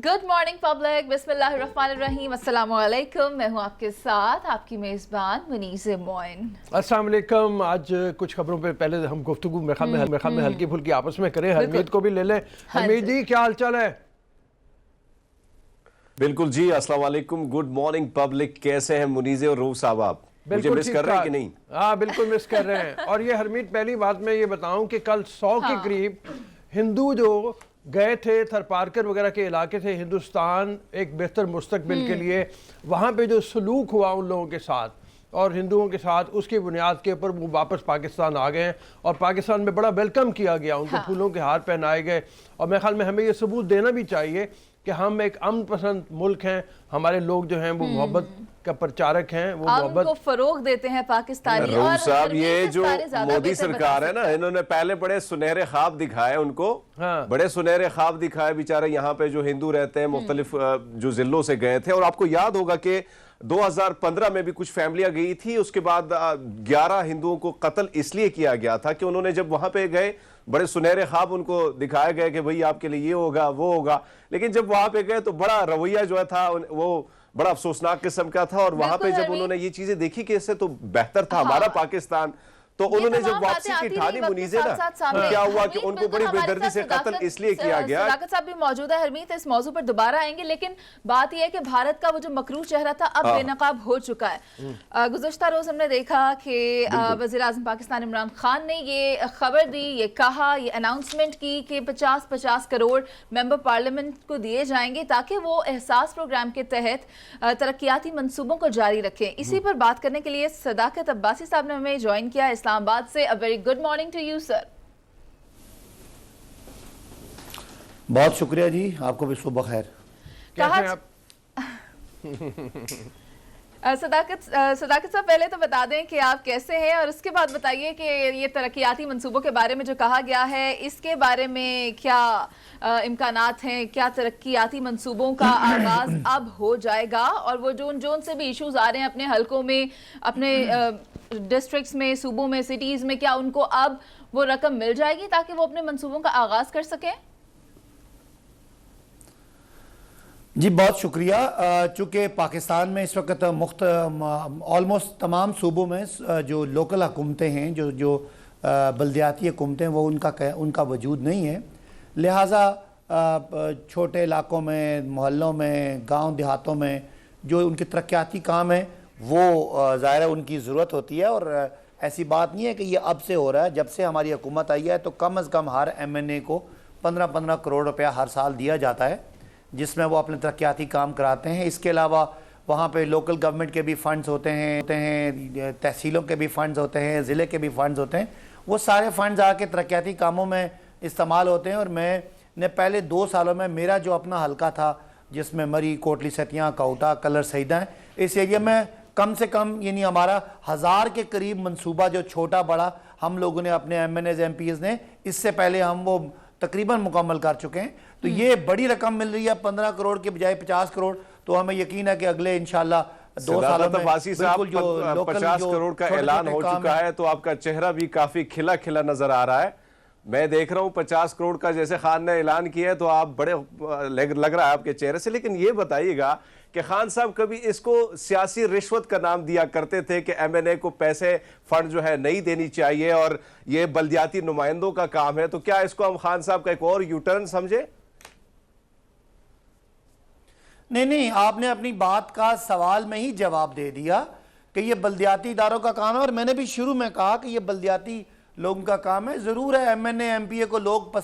Good morning public, बिस्मिल्लाहिर्रहमानिर्रहीम, अस्सलाम वालेकुम। मैं हूं आपके साथ आपकी मेज़बान मुनीज़ मोइन। अस्सलाम वालेकुम। आज कुछ खबरों पे पहले हम गुफ्तगू मेरे ख्याल में हल्की फुल्की आपस में करें। हरमीत को भी ले लें। हरमीत जी क्या हाल चाल है? बिल्कुल जी, अस्सलाम वालेकुम, गुड मॉर्निंग पब्लिक। कैसे हैं मुनीज़े और रूह साहब? आप मुझे मिस कर रहे हैं कि नहीं? हाँ बिल्कुल मिस कर रहे हैं। और ये हरमीत, पहली बात मैं ये बताऊं कि कल 100 के करीब हिंदू जो गए थे थरपारकर वगैरह के इलाके से हिंदुस्तान एक बेहतर मुस्तकबिल के लिए, वहाँ पे जो सलूक हुआ उन लोगों के साथ और हिंदुओं के साथ, उसकी बुनियाद के ऊपर वो वापस पाकिस्तान आ गए हैं और पाकिस्तान में बड़ा वेलकम किया गया, उनको फूलों के हार पहनाए गए। और मेरे ख्याल में हमें ये सबूत देना भी चाहिए कि हम एक अमन पसंद मुल्क हैं। हमारे लोग जो हैं वो मोहब्बत का प्रचारक हैं, वो मोहब्बत को फरोग देते हैं पाकिस्तानी। रूह साहब, ये जो मोदी सरकार है ना, इन्होंने पहले बड़े सुनहरे ख्वाब दिखाए उनको। बड़े सुनहरे ख्वाब दिखाए बेचारे यहाँ पे जो हिंदू रहते हैं मुख्तलिफ जो जिलों से गए थे। और आपको याद होगा कि 2015 में भी कुछ फैमिलियां गई थी, उसके बाद 11 हिंदुओं को कत्ल इसलिए किया गया था कि उन्होंने जब वहां पे गए बड़े सुनहरे ख्वाब उनको दिखाए गए कि भाई आपके लिए ये होगा वो होगा, लेकिन जब वहां पे गए तो बड़ा रवैया जो था वो बड़ा अफसोसनाक किस्म का था। और वहां पे जब उन्होंने ये चीजें देखी कि इससे तो बेहतर था हमारा पाकिस्तान, तो उन्होंने जब वापसी की ठानी मुनीज़े ना, तो क्या हुआ कि उनको बड़ी बेदर्दी से कत्ल इसलिए किया गया। सदाकत साहब भी मौजूद है हरमीत, इस मौजू पर दोबारा आएंगे, लेकिन बात यह है कि भारत का वो जो मकरूज चेहरा था अब बेनकाब हो चुका है। गुज़श्ता रोज हमने देखा कि वज़ीर आज़म पाकिस्तान इमरान खान ने ये खबर दी, ये कहा, ये अनाउंसमेंट की कि 50-50 करोड़ मेंबर पार्लियामेंट को दिए जाएंगे ताकि वो एहसास प्रोग्राम के तहत तरक्याती मंसूबों को जारी रखें। इसी पर बात करने के लिए सदाकत अब्बासी साहब ने हमें ज्वाइन किया इस्लामाबाद से। A very good morning to you sir. बहुत शुक्रिया जी, आपको भी सुबह खैर। सदाकत साहब, पहले तो बता दें कि आप कैसे हैं और उसके बाद बताइए कि ये तरक्याती मंसूबों के बारे में जो कहा गया है, इसके बारे में क्या इम्कानात हैं, क्या तरक्याती मंसूबों का आगाज अब हो जाएगा और वो जोन से भी इश्यूज आ रहे हैं अपने हलकों में, अपने डिस्ट्रिक्ट्स में, सूबों में, सिटीज में, क्या उनको अब वो रकम मिल जाएगी ताकि वो अपने मंसूबों का आगाज कर सकें? जी बहुत शुक्रिया। चूँकि पाकिस्तान में इस वक्त ऑलमोस्ट तमाम सूबों में जो लोकल हुकूमतें हैं, जो बल्दियाती हुकूमतें, वो उनका वजूद नहीं है। लिहाजा छोटे इलाकों में, मोहल्लों में, गांव देहातों में जो उनके तरक्याती काम है वो ज़ाहिर है उनकी ज़रूरत होती है। और ऐसी बात नहीं है कि ये अब से हो रहा है, जब से हमारी हुकूमत आई है तो कम अज़ कम हर MNA को 15-15 करोड़ रुपया हर साल दिया जाता है, जिसमें वो अपने तरक्याती काम कराते हैं। इसके अलावा वहाँ पे लोकल गवर्नमेंट के भी फंड्स होते हैं, तहसीलों के भी फंड्स होते हैं, ज़िले के भी फंड्स होते हैं। वो सारे फंड्स आके तरक्याती कामों में इस्तेमाल होते हैं। और मैंने पहले 2 सालों में मेरा जो अपना हल्का था, जिसमें मरी, कोटली सतियाँ, काउटा, कलर सईदा है, इस एरिया में कम से कम यानी हमारा 1000 के करीब मंसूबा जो छोटा बड़ा हम लोगों ने अपने MNAs MPs ने इससे पहले हम वो तकरीबन मुकम्मल कर चुके हैं। तो ये बड़ी रकम मिल रही है, 15 करोड़ के बजाय 50 करोड़। तो हमें यकीन है कि अगले इंशाल्लाह 2 सालों में बिल्कुल जो 50 करोड़ का ऐलान हो चुका है, तो आपका चेहरा भी काफी खिला खिला नजर आ रहा है। मैं देख रहा हूँ 50 करोड़ का जैसे खान ने ऐलान किया है तो आप बड़े लग रहा है आपके चेहरे से। लेकिन ये बताइएगा कि खान साहब कभी इसको सियासी रिश्वत का नाम दिया करते थे कि MNA को पैसे फंड जो है नहीं देनी चाहिए और ये बल्दियाती नुमाइंदों का काम है, तो क्या इसको हम खान साहब का एक और यूटर्न समझे? नहीं, आपने अपनी बात का सवाल में ही जवाब दे दिया कि ये बल्दियाती इदारों का काम है। और मैंने भी शुरू में कहा कि ये बल्दियाती लोगों का काम है। ज़रूर है MNA MPA को लोग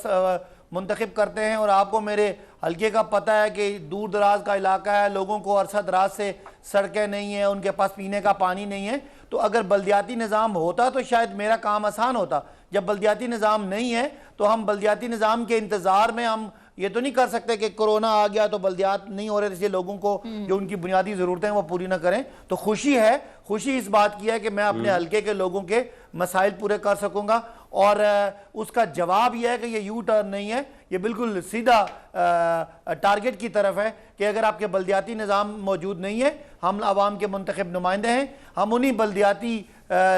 मुंतखब करते हैं, और आपको मेरे हल्के का पता है कि दूर दराज का इलाका है, लोगों को अरसा दराज से सड़कें नहीं हैं, उनके पास पीने का पानी नहीं है। तो अगर बल्दियाती निज़ाम होता तो शायद मेरा काम आसान होता। जब बल्दियाती निज़ाम नहीं है तो हम बल्दियाती निज़ाम के इंतज़ार में हम ये तो नहीं कर सकते कि कोरोना आ गया तो बल्दियात नहीं हो रहे, इसलिए लोगों को जो उनकी बुनियादी ज़रूरतें हैं वो पूरी ना करें। तो खुशी इस बात की है कि मैं अपने हल्के के लोगों के मसाइल पूरे कर सकूंगा। और उसका जवाब यह है कि ये यू टर्न नहीं है, ये बिल्कुल सीधा टारगेट की तरफ है कि अगर आपके बल्दियाती निज़ाम मौजूद नहीं है, हम आवाम के मुंतखब नुमाइंदे हैं, हम उन्हीं बल्दियाती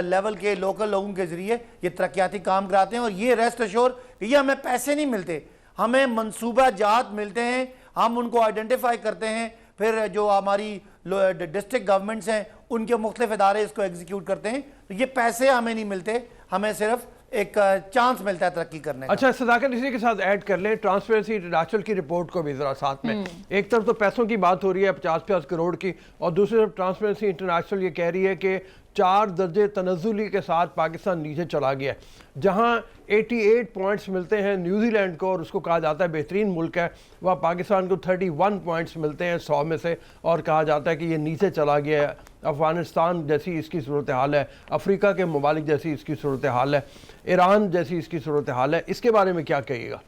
लेवल के लोकल लोगों के ज़रिए ये तरक्याती काम कराते हैं। और ये रेस्ट अश्योर कि ये हमें पैसे नहीं मिलते, हमें मंसूबा जात मिलते हैं, हम उनको आइडेंटिफाई करते हैं, फिर जो हमारी डिस्ट्रिक्ट गवर्नमेंट्स हैं उनके मुख्तलिफ इदारे इसको एग्जीक्यूट करते हैं। तो ये पैसे हमें नहीं मिलते, हमें सिर्फ एक चांस मिलता है तरक्की करने का। अच्छा सदाकत, इसी के साथ ऐड कर लें ट्रांसपेरेंसी इंटरनेशनल की रिपोर्ट को भी जरा साथ में। एक तरफ तो पैसों की बात हो रही है 50-50 करोड़ की, और दूसरी तरफ ट्रांसपेरेंसी इंटरनेशनल ये कह रही है कि 4 दर्जे तनज़्ज़ुली के साथ पाकिस्तान नीचे चला गया है। जहां 88 पॉइंट्स मिलते हैं न्यूजीलैंड को और उसको कहा जाता है बेहतरीन मुल्क है, वहाँ पाकिस्तान को 31 पॉइंट्स मिलते हैं 100 में से, और कहा जाता है कि ये नीचे चला गया है। अफ़गानिस्तान जैसी इसकी सूरत हाल है, अफ्रीका के ममालिक जैसी इसकी सूरत हाल है, ईरान जैसी इसकी सूरत हाल है। इसके बारे में क्या कहिएगा?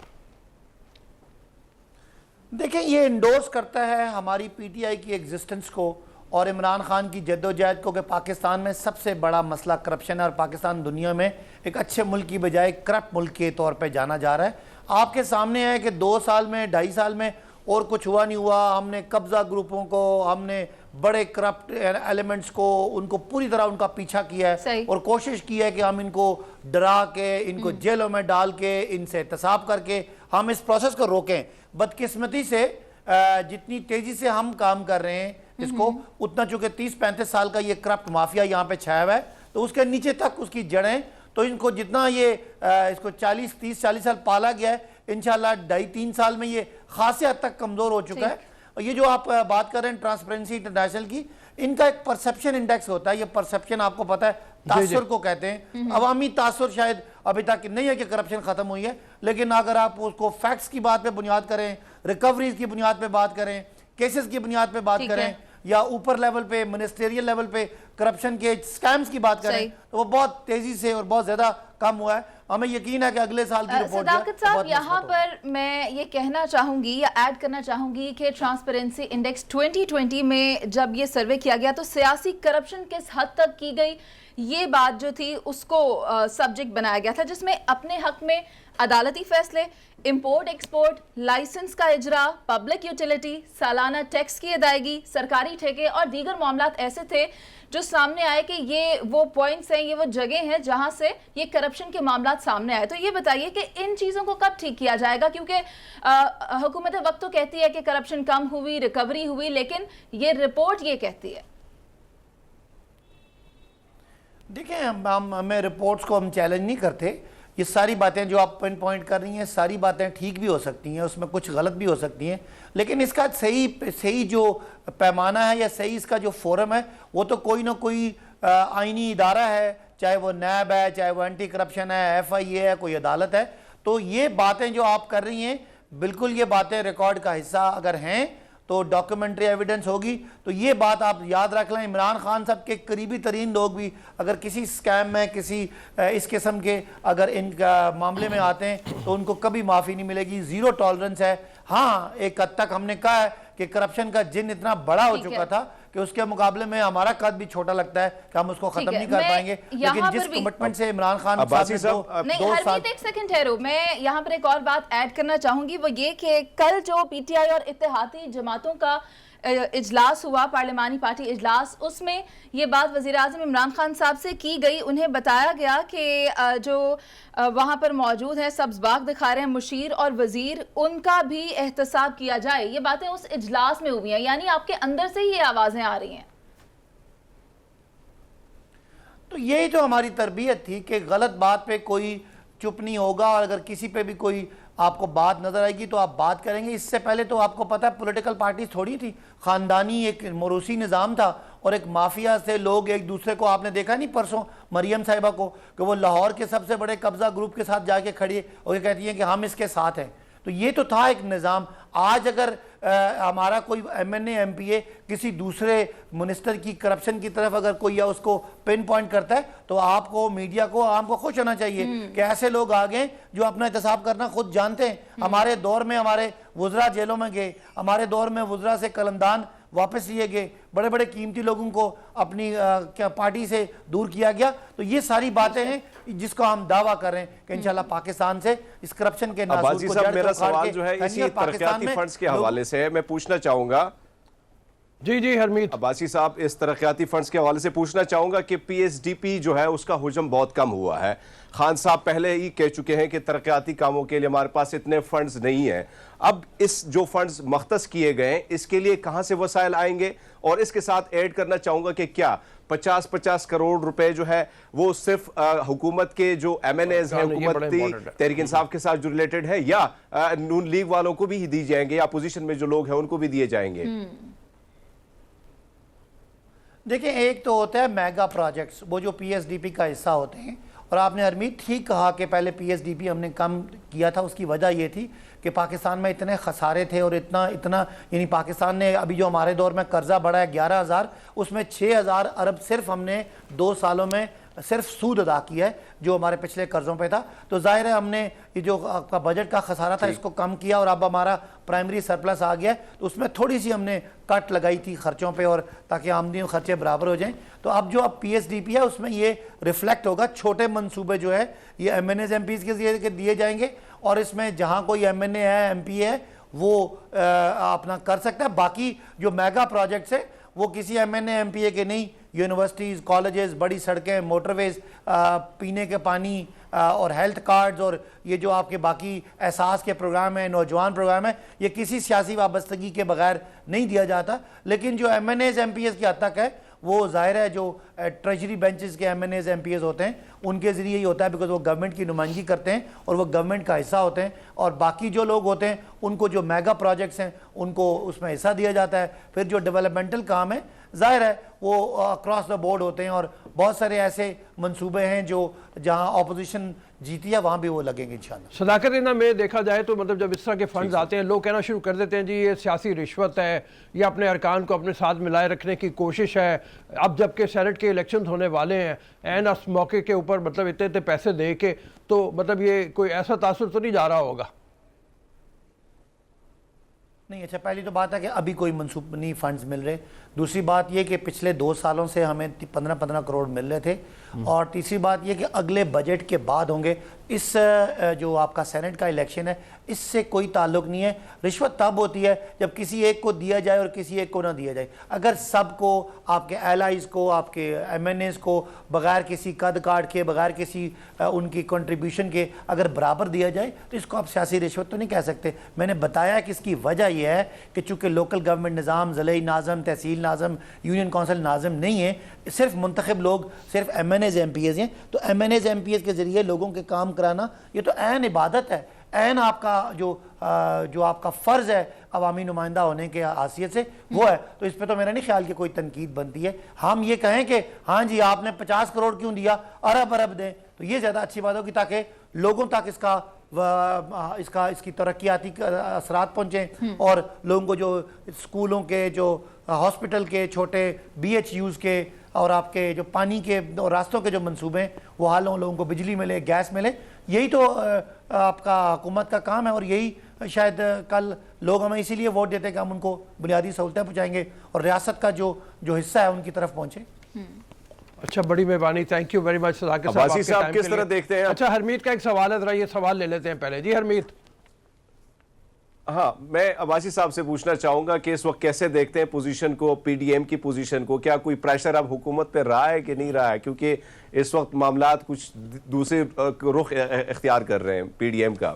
देखिए, ये इंडोर्स करता है हमारी पीटीआई की एग्जिस्टेंस को और इमरान खान की जद्दोजहद को कि पाकिस्तान में सबसे बड़ा मसला करप्शन है और पाकिस्तान दुनिया में एक अच्छे मुल्क की बजाय करप्ट मुल्क के तौर पे जाना जा रहा है। आपके सामने है कि 2 साल में 2.5 साल में और कुछ हुआ नहीं हुआ, हमने कब्जा ग्रुपों को, हमने बड़े करप्ट एलिमेंट्स को, उनको पूरी तरह उनका पीछा किया है और कोशिश की है कि हम इनको डरा के, इनको जेलों में डाल के, इनसे एहतसाब करके हम इस प्रोसेस को रोकें। बदकिस्मती से जितनी तेजी से हम काम कर रहे हैं इसको, उतना चूंकि 30-35 साल का ये करप्ट माफिया यहाँ पे छाया हुआ है, तो उसके नीचे तक उसकी जड़ें, तो इनको जितना ये इसको 30-40 साल पाला गया है, इंशाल्लाह 2.5-3 साल में ये खासी हद तक कमजोर हो चुका है। और ये जो आप बात कर रहे हैं ट्रांसपेरेंसी इंटरनेशनल की, इनका एक परसेप्शन इंडेक्स होता है। ये परसेप्शन आपको पता है तासुर को कहते हैं, अवामी तासुर शायद अभी तक नहीं है कि करप्शन खत्म हुई है, लेकिन अगर आप उसको फैक्ट्स की बात पे बुनियाद करें, रिकवरीज की बुनियाद पे बात करें, केसेस की बुनियाद पे बात करें, या ऊपर लेवल पे मिनिस्टेरियल लेवल पे करप्शन के स्कैम्स की बात करें, तो वो बहुत तेजी से और बहुत ज्यादा कम हुआ है। हमें यकीन है कि अगले साल की रिपोर्ट सदाकत साहब, यहाँ पर मैं ये कहना चाहूंगी या ऐड करना चाहूंगी कि ट्रांसपेरेंसी इंडेक्स 2020 में जब ये सर्वे किया गया तो सियासी करप्शन किस हद तक की गई, ये बात जो थी उसको सब्जेक्ट बनाया गया था, जिसमें अपने हक में अदालती फैसले, इंपोर्ट एक्सपोर्ट, लाइसेंस का इजरा, पब्लिक यूटिलिटी, सालाना टैक्स की अदायगी, सरकारी ठेके और दीगर मामलात ऐसे थे जो सामने आए कि ये वो पॉइंट्स हैं, ये वो जगह हैं जहां से ये करप्शन के मामलात सामने आए। तो ये बताइए कि इन चीज़ों को कब ठीक किया जाएगा, क्योंकि हुकूमत वक्त तो कहती है कि करप्शन कम हुई, रिकवरी हुई, लेकिन ये रिपोर्ट ये कहती है। देखिए, हमें रिपोर्ट्स को हम चैलेंज नहीं करते। ये सारी बातें जो आप पिन पॉइंट कर रही हैं, सारी बातें ठीक भी हो सकती हैं, उसमें कुछ गलत भी हो सकती हैं, लेकिन इसका सही जो पैमाना है या सही इसका जो फोरम है, वो तो कोई ना कोई आईनी इदारा है, चाहे वो नैब है, चाहे वो एंटी करप्शन है, FIA है, कोई अदालत है। तो ये बातें जो आप कर रही हैं, बिल्कुल ये बातें रिकॉर्ड का हिस्सा अगर हैं तो डॉक्यूमेंट्री एविडेंस होगी। तो ये बात आप याद रख लें, इमरान खान साहब के करीबी तरीन लोग भी अगर किसी स्कैम में, किसी इस किस्म के अगर इनका मामले में आते हैं तो उनको कभी माफ़ी नहीं मिलेगी, ज़ीरो टॉलरेंस है। हाँ, एक हद तक हमने कहा है कि करप्शन का जिन इतना बड़ा हो चुका था कि उसके मुकाबले में हमारा कद भी छोटा लगता है कि हम उसको खत्म नहीं कर पाएंगे, लेकिन जिस कमिटमेंट से इमरान खान हरमीत एक सेकंड ठहरो, मैं यहाँ पर एक और बात ऐड करना चाहूंगी, वो ये कि कल जो PTI और इत्तेहादी जमातों का इजलास हुआ, पार्लिमानी पार्टी इजलास, उसमें ये बात वज़ीर-ए-आज़म इमरान खान साहब से की गई। उन्हें बताया गया कि जो वहाँ पर मौजूद है, सब्ज़ बाग दिखा रहे हैं मुशीर और वज़ीर, उनका भी एहतसाब किया जाए। ये बातें उस इजलास में हुई हैं, यानी आपके अंदर से ही ये आवाज़ें आ रही हैं। तो यही तो हमारी तरबियत थी कि गलत बात पे कोई चुप नहीं होगा, और अगर किसी पे भी कोई आपको बात नजर आएगी तो आप बात करेंगे। इससे पहले तो आपको पता है पॉलिटिकल पार्टीज थोड़ी थी, खानदानी एक मोरूसी निज़ाम था और एक माफिया से लोग एक दूसरे को, आपने देखा नहीं परसों मरियम साहिबा को कि वो लाहौर के सबसे बड़े कब्जा ग्रुप के साथ जाके खड़ी और ये कहती हैं कि हम इसके साथ हैं। तो ये तो था एक निज़ाम। आज अगर हमारा कोई MNA MPA किसी दूसरे मिनिस्टर की करप्शन की तरफ अगर कोई या उसको पिन पॉइंट करता है तो आपको, मीडिया को, आपको खुश होना चाहिए कि ऐसे लोग आ गए जो अपना एहतसाब करना खुद जानते हैं। हमारे दौर में हमारे वुज़रा जेलों में गए, हमारे दौर में वुज़रा से कलमदान वापस लिए गए, बड़े बड़े कीमती लोगों को अपनी क्या पार्टी से दूर किया गया। तो ये सारी बातें हैं जिसको हम दावा कर रहे हैं कि इंशाल्लाह पाकिस्तान से इस करप्शन के नासूर को मेरा सवाल जो है इसी तरक्याती फंड्स के हवाले से मैं पूछना चाहूंगा। जी जी हरमीत। अब्बासी साहब, इस तरक्याती फंड्स के हवाले से पूछना चाहूंगा कि पीएसडीपी जो है उसका हुजम बहुत कम हुआ है। खान साहब पहले ही कह चुके हैं कि तरक्याती कामों के लिए हमारे पास इतने फंड्स नहीं है। अब इस जो फंड्स मख्तस किए गए इसके लिए कहां से वसाइल आएंगे? और इसके साथ ऐड करना चाहूंगा कि क्या 50-50 करोड़ रुपए जो है वो सिर्फ हुकूमत के जो एमएनएज हैं, हुकूमती तहरीक इंसाफ के साथ जो रिलेटेड है, या नून लीग वालों को भी दिए जाएंगे, या अपोजिशन में जो लोग हैं उनको भी दिए जाएंगे? देखिए, एक तो होता है मेगा प्रोजेक्ट्स, वो जो पीएसडीपी का हिस्सा होते हैं। और आपने हरमीत ठीक कहा कि पहले पीएसडीपी हमने कम किया था। उसकी वजह ये थी कि पाकिस्तान में इतने खसारे थे और इतना यानी पाकिस्तान ने अभी जो हमारे दौर में कर्जा बढ़ा है 11,000, उसमें 6,000 अरब सिर्फ हमने 2 सालों में सिर्फ सूद अदा किया है जो हमारे पिछले कर्जों पे था। तो जाहिर है हमने ये जो आपका बजट का खसारा था इसको कम किया और अब हमारा प्राइमरी सरप्लस आ गया है, तो उसमें थोड़ी सी हमने कट लगाई थी खर्चों पे, और ताकि आमदनी और खर्चे बराबर हो जाएं। तो अब जो अब पीएसडीपी है उसमें ये रिफ्लेक्ट होगा। छोटे मंसूबे जो है ये एमएनएज एमपीज के दिए जाएंगे, और इसमें जहाँ कोई एमएनए है, एमपी है, वो अपना कर सकता है। बाकी जो मेगा प्रोजेक्ट्स है वो किसी एमएनए एमपीए के नहीं, यूनिवर्सिटीज़, कॉलेजेस, बड़ी सड़कें, मोटरवेज, पीने के पानी और हेल्थ कार्ड्स, और ये जो आपके बाकी एहसास के प्रोग्राम हैं, नौजवान प्रोग्राम है, ये किसी सियासी वाबस्तगी के बगैर नहीं दिया जाता। लेकिन जो एमएनएज एमपीएस की हद तक है वो जाहिर है जो ट्रेजरी बेंचेस के एमएनएज एमपीएस होते हैं उनके ज़रिए ही होता है, बिकॉज वो गवर्नमेंट की नुमाइंदगी करते हैं और वो गवर्नमेंट का हिस्सा होते हैं। और बाकी जो लोग होते हैं उनको जो मेगा प्रोजेक्ट्स हैं उनको उसमें हिस्सा दिया जाता है। फिर जो डेवलपमेंटल काम है जाहिर है वो अक्रॉस द बोर्ड होते हैं, और बहुत सारे ऐसे मंसूबे हैं जो जहां ऑपोजिशन जीती है वहां भी वो लगेंगे इंशाल्लाह। सदाकत इना में देखा जाए तो मतलब जब इस तरह के फंड्स आते हैं लोग कहना शुरू कर देते हैं जी ये सियासी रिश्वत है, ये अपने अरकान को अपने साथ मिलाए रखने की कोशिश है। अब जबकि सेनेट के इलेक्शन होने वाले हैं, एन उस मौके के ऊपर मतलब इतने इतने पैसे दे के, तो मतलब ये कोई ऐसा तासुर तो नहीं जा रहा होगा? नहीं, अच्छा, पहली तो बात है कि अभी कोई मनसूब नहीं फंड्स मिल रहे। दूसरी बात यह कि पिछले 2 सालों से हमें 15-15 करोड़ मिल रहे थे। और तीसरी बात यह कि अगले बजट के बाद होंगे। इस जो आपका सेनेट का इलेक्शन है इससे कोई ताल्लुक नहीं है। रिश्वत तब होती है जब किसी एक को दिया जाए और किसी एक को ना दिया जाए। अगर सबको, आपके एलाइज को, आपके एमएनएस को बगैर किसी कद काट के, बगैर किसी उनकी कंट्रीब्यूशन के अगर बराबर दिया जाए तो इसको आप सियासी रिश्वत तो नहीं कह सकते। मैंने बताया कि इसकी वजह यह है कि चूँकि लोकल गवर्नमेंट निज़ाम, ज़िले नाज़म, तहसील नाज़म, यूनियन कौंसिल नाज़म नहीं है, सिर्फ मुंतखब लोग सिर्फ एमएनएज एमपीएस हैं। तो एमएनएज एमपीएस के ज़रिए लोगों के काम कराना ये तो ऐन इबादत है, ऐन आपका जो आपका फ़र्ज़ है अवामी नुमाइंदा होने के हैसियत से वो है। तो इस पर तो मेरा नहीं ख्याल कि कोई तनकीद बनती है। हम ये कहें कि हाँ जी आपने 50 करोड़ क्यों दिया, अरब अरब दें, तो ये ज़्यादा अच्छी बात होगी ताकि लोगों तक इसकी तरक्याती असरात पहुँचें और लोगों को जो स्कूलों के, जो हॉस्पिटल के, छोटे BHUs के और आपके जो पानी के और रास्तों के जो मंसूबे हैं वो हाल हों, लोगों को बिजली मिले, गैस मिले। यही तो आपका हुकूमत का काम है और यही शायद कल लोग हमें इसीलिए वोट देते हैं कि हम उनको बुनियादी सहूलतें पहुँचाएंगे और रियासत का जो हिस्सा है उनकी तरफ पहुँचे। अच्छा, बड़ी मेहरबानी, थैंक यू वेरी मच सदाकत अब्बासी साहब किस तरह देखते हैं? अच्छा, हरमीत का एक सवाल है, जरा ये सवाल ले लेते हैं पहले। जी हरमीत। हाँ, मैं अब्बासी साहब से पूछना चाहूंगा कि इस वक्त कैसे देखते हैं पोजीशन को, पीडीएम की पोजीशन को? क्या कोई प्रेशर अब हुकूमत पे रहा है कि नहीं रहा है? क्योंकि इस वक्त मामलात कुछ दूसरे रुख इख्तियार कर रहे हैं पीडीएम का।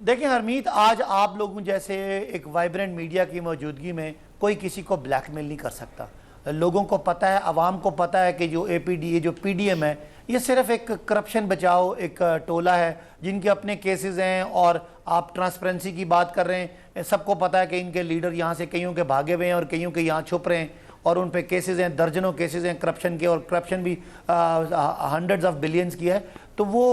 देखिए हरमीत, आज आप लोगों जैसे एक वाइब्रेंट मीडिया की मौजूदगी में कोई किसी को ब्लैकमेल नहीं कर सकता। लोगों को पता है, आवाम को पता है कि जो APDA, जो PDM है, ये सिर्फ एक करप्शन बचाओ एक टोला है जिनके अपने केसेस हैं। और आप ट्रांसपेरेंसी की बात कर रहे हैं, सबको पता है कि इनके लीडर यहाँ से कईयों के भागे हुए हैं और कईयों के यहाँ छुप रहे हैं और उन पे केसेस हैं, दर्जनों केसेस हैं करप्शन के, और करप्शन भी हंड्रेड्स ऑफ बिलियंस की है। तो वो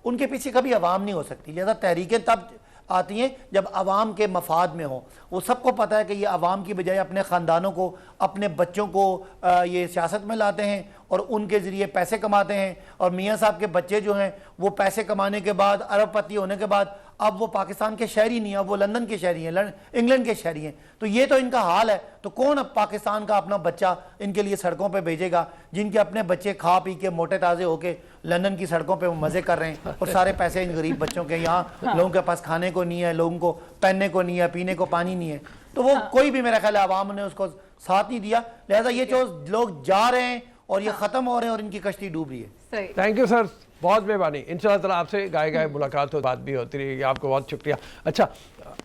उनके पीछे कभी आवाम नहीं हो सकती। लिहाजा तहरीकें तब आती हैं जब आवाम के मफाद में हो। वो सबको पता है कि ये आवाम की बजाय अपने ख़ानदानों को, अपने बच्चों को ये सियासत में लाते हैं और उनके ज़रिए पैसे कमाते हैं। और मियाँ साहब के बच्चे जो हैं वो पैसे कमाने के बाद, अरबपति होने के बाद, अब वो पाकिस्तान के शहरी नहीं, अब वो लंदन के शहरी हैं, इंग्लैंड के शहरी हैं। तो ये तो इनका हाल है। तो कौन अब पाकिस्तान का अपना बच्चा इनके लिए सड़कों पे भेजेगा, जिनके अपने बच्चे खा पी के मोटे ताज़े होके लंदन की सड़कों पे वो मज़े कर रहे हैं और सारे पैसे इन गरीब बच्चों के। यहाँ लोगों के पास खाने को नहीं है, लोगों को पहनने को नहीं है, पीने को पानी नहीं है। तो वो कोई भी मेरा ख्याल है आवाम ने उसको साथ नहीं दिया, लिहाजा ये जो लोग जा रहे हैं और ये खत्म हो रहे हैं और इनकी कश्ती डूब रही है। थैंक यू सर, बहुत मेहरबानी। इंशाअल्लाह ताला आपसे गाय मुलाकात हो, बात भी होती रहेगी। आपको बहुत शुक्रिया। अच्छा,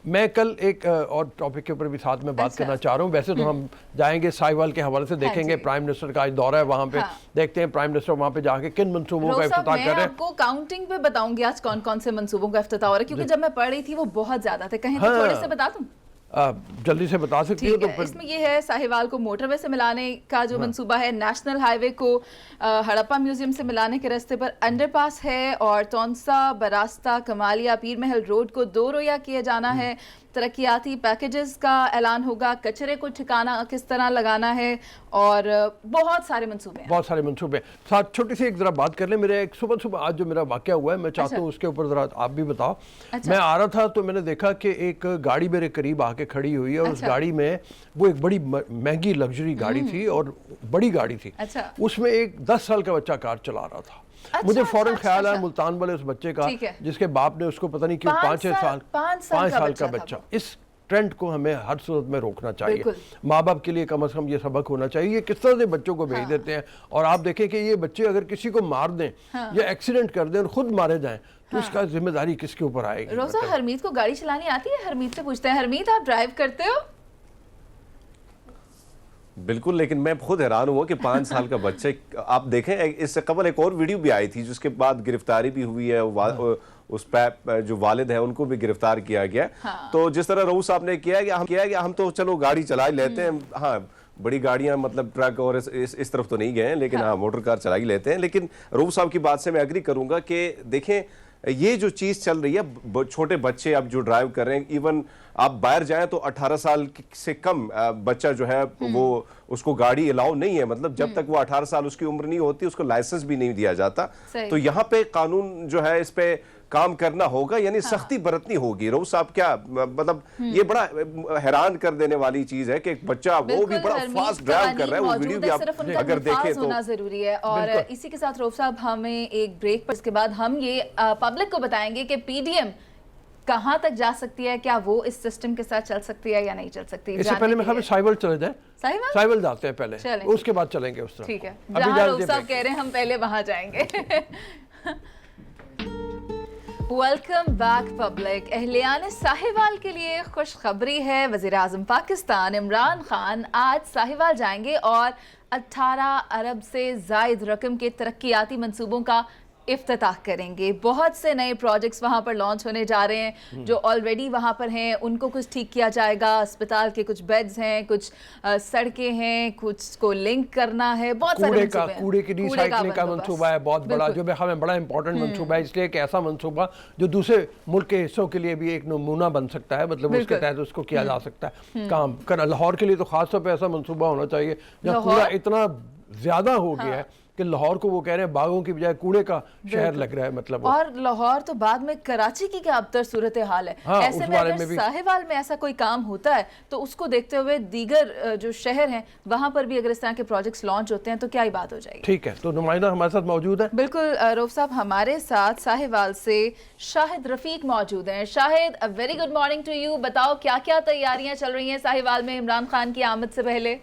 मैं कल एक और टॉपिक के ऊपर भी साथ में बात करना चाह रहा हूँ। वैसे तो हम जाएंगे साहिवाल के हवाले से, देखेंगे प्राइम मिनिस्टर का आज दौरा है वहाँ पे, देखते हैं प्राइम मिनिस्टर वहाँ पे जाके किन मंसूबों का इफ्तिताह कर रहे हैं। आपको काउंटिंग पे बताऊंगी आज कौन कौन से मंसूबों का इफ्तिताह हो रहा है, क्योंकि जब मैं पढ़ रही थी वो बहुत ज्यादा थे। कहीं थोड़े से बता दूं? जल्दी से बता सकती हो तो फिर। इसमें ये है साहिवाल को मोटरवे से मिलाने का जो मंसूबा है, नेशनल हाईवे को हड़प्पा म्यूजियम से मिलाने के रास्ते पर अंडरपास है, और तौनसा बरास्ता कमालिया पीर महल रोड को 2 रोया किया जाना है। तरक्याती पैकेजेस का ऐलान होगा, कचरे को ठिकाना किस तरह लगाना है, और बहुत सारे मंसूबे हैं। बहुत सारे मंसूबे साथ। छोटी सी एक जरा बात कर ले, मेरे एक सुबह आज जो मेरा वाकया हुआ है, मैं चाहता हूँ उसके ऊपर जरा आप भी बताओ। मैं आ रहा था तो मैंने देखा कि एक गाड़ी मेरे करीब आके खड़ी हुई है, और उस गाड़ी में वो एक बड़ी महंगी लग्जरी गाड़ी थी और बड़ी गाड़ी थी। उसमें एक 10 साल का बच्चा कार चला रहा था। मुझे फौरन ख्याल आया मुल्तान वाले उस बच्चे का, जिसके बाप ने उसको पता नहीं क्यों 5 साल का बच्चा। इस ट्रेंड को हमें हर सूरत में रोकना चाहिए। माँ बाप के लिए कम से कम ये सबक होना चाहिए, ये किस तरह से बच्चों को भेज देते हैं। और आप देखें कि ये बच्चे अगर किसी को मार दें या एक्सीडेंट कर दें और खुद मारे जाएं तो इसका जिम्मेदारी किसके ऊपर आएगी? रोज़ा, हरमीत को गाड़ी चलानी आती है? हरमीत से पूछते हैं, हरमीत आप ड्राइव करते हो? बिल्कुल, लेकिन मैं खुद हैरान हुआ कि 5 साल का बच्चे, आप देखें इससे कबल एक और वीडियो भी आई थी जिसके बाद गिरफ्तारी भी हुई है, उस पे जो वालिद है उनको भी गिरफ्तार किया गया। तो जिस तरह रऊफ साहब ने किया कि हम तो चलो गाड़ी चला ही लेते हैं, हाँ बड़ी गाड़ियां मतलब ट्रक और इस तरफ तो नहीं गए हैं, लेकिन हाँ मोटर कार चला ही लेते हैं। लेकिन रऊफ साहब की बात से मैं एग्री करूंगा कि देखें ये जो चीज चल रही है, छोटे बच्चे अब जो ड्राइव कर रहे हैं, इवन आप बाहर जाएं तो 18 साल से कम बच्चा जो है वो उसको गाड़ी अलाउ नहीं है, मतलब जब तक वो 18 साल उसकी उम्र नहीं होती उसको लाइसेंस भी नहीं दिया जाता। तो यहाँ पे कानून जो है इस पे काम करना होगा, यानी सख्ती बरतनी होगी। रऊफ साहब क्या मतलब ये बड़ा हैरान कर देने वाली चीज है कि एक बच्चा वो भी बड़ा फास्ट ड्राइव कर रहा है, वो वीडियो भी आप अगर देखें तो होना जरूरी है। और इसी के साथ रऊफ साहब हमें एक ब्रेक पर, इसके बाद हम ये पब्लिक को बताएंगे कि पीडीएम कहां तक जा सकती है, क्या वो इस सिस्टम के साथ चल सकती है या नहीं चल सकती। इससे पहले मैं साहिवाल चले जाए, साहिवाल जाते हैं पहले, उसके बाद चलेंगे उस तरफ। ठीक है, जहां रऊफ साहब कह रहे हैं हम पहले वहां जाएंगे। Welcome back public. अहलियान साहिवाल के लिए खुशखबरी है। वज़ीर आज़म पाकिस्तान इमरान खान आज साहिवाल जाएंगे और 18 अरब से ज़ायद रकम के तरक्याती मंसूबों का इफ्तिताह करेंगे। बहुत से नए प्रोजेक्ट्स वहाँ पर लॉन्च होने जा रहे हैं, जो ऑलरेडी वहाँ पर हैं उनको कुछ ठीक किया जाएगा। अस्पताल के कुछ बेड्स हैं, कुछ सड़कें हैं, कुछ को लिंक करना है। बहुत सारे कूड़े की रिसाइकलिंग का मंसूबा है बहुत बड़ा, जो हमें बड़ा इंपॉर्टेंट मंसूबा है, इसलिए एक ऐसा मंसूबा जो दूसरे मुल्क के हिस्सों के लिए भी एक नमूना बन सकता है, मतलब उसके तहत उसको किया जा सकता है काम करना। लाहौर के लिए तो खासतौर पर ऐसा मंसूबा होना चाहिए जहाँ कूड़ा इतना ज्यादा हो गया है कि लाहौर को वो कह रहे हैं बागों की बजाय कूड़े का शहर लग रहा है, मतलब। और लाहौर तो बाद में कराची की क्या अबतर सूरत हाल है। ऐसे में अगर साहिवाल में ऐसा कोई काम होता है तो उसको देखते हुए दीगर जो शहर हैं वहां पर भी अगर इस तरह के प्रोजेक्ट्स लॉन्च होते हैं तो क्या ही बात हो जाएगी। ठीक है, तो नुमाइंदा हमारे साथ मौजूद है। बिल्कुल रऊफ साहब, हमारे साथ साहिवाल से शाहिद रफीक मौजूद हैं। Shahid, a very good morning to you. बताओ क्या क्या तैयारियां चल रही हैं साहिवाल में इमरान खान की आमद से पहले?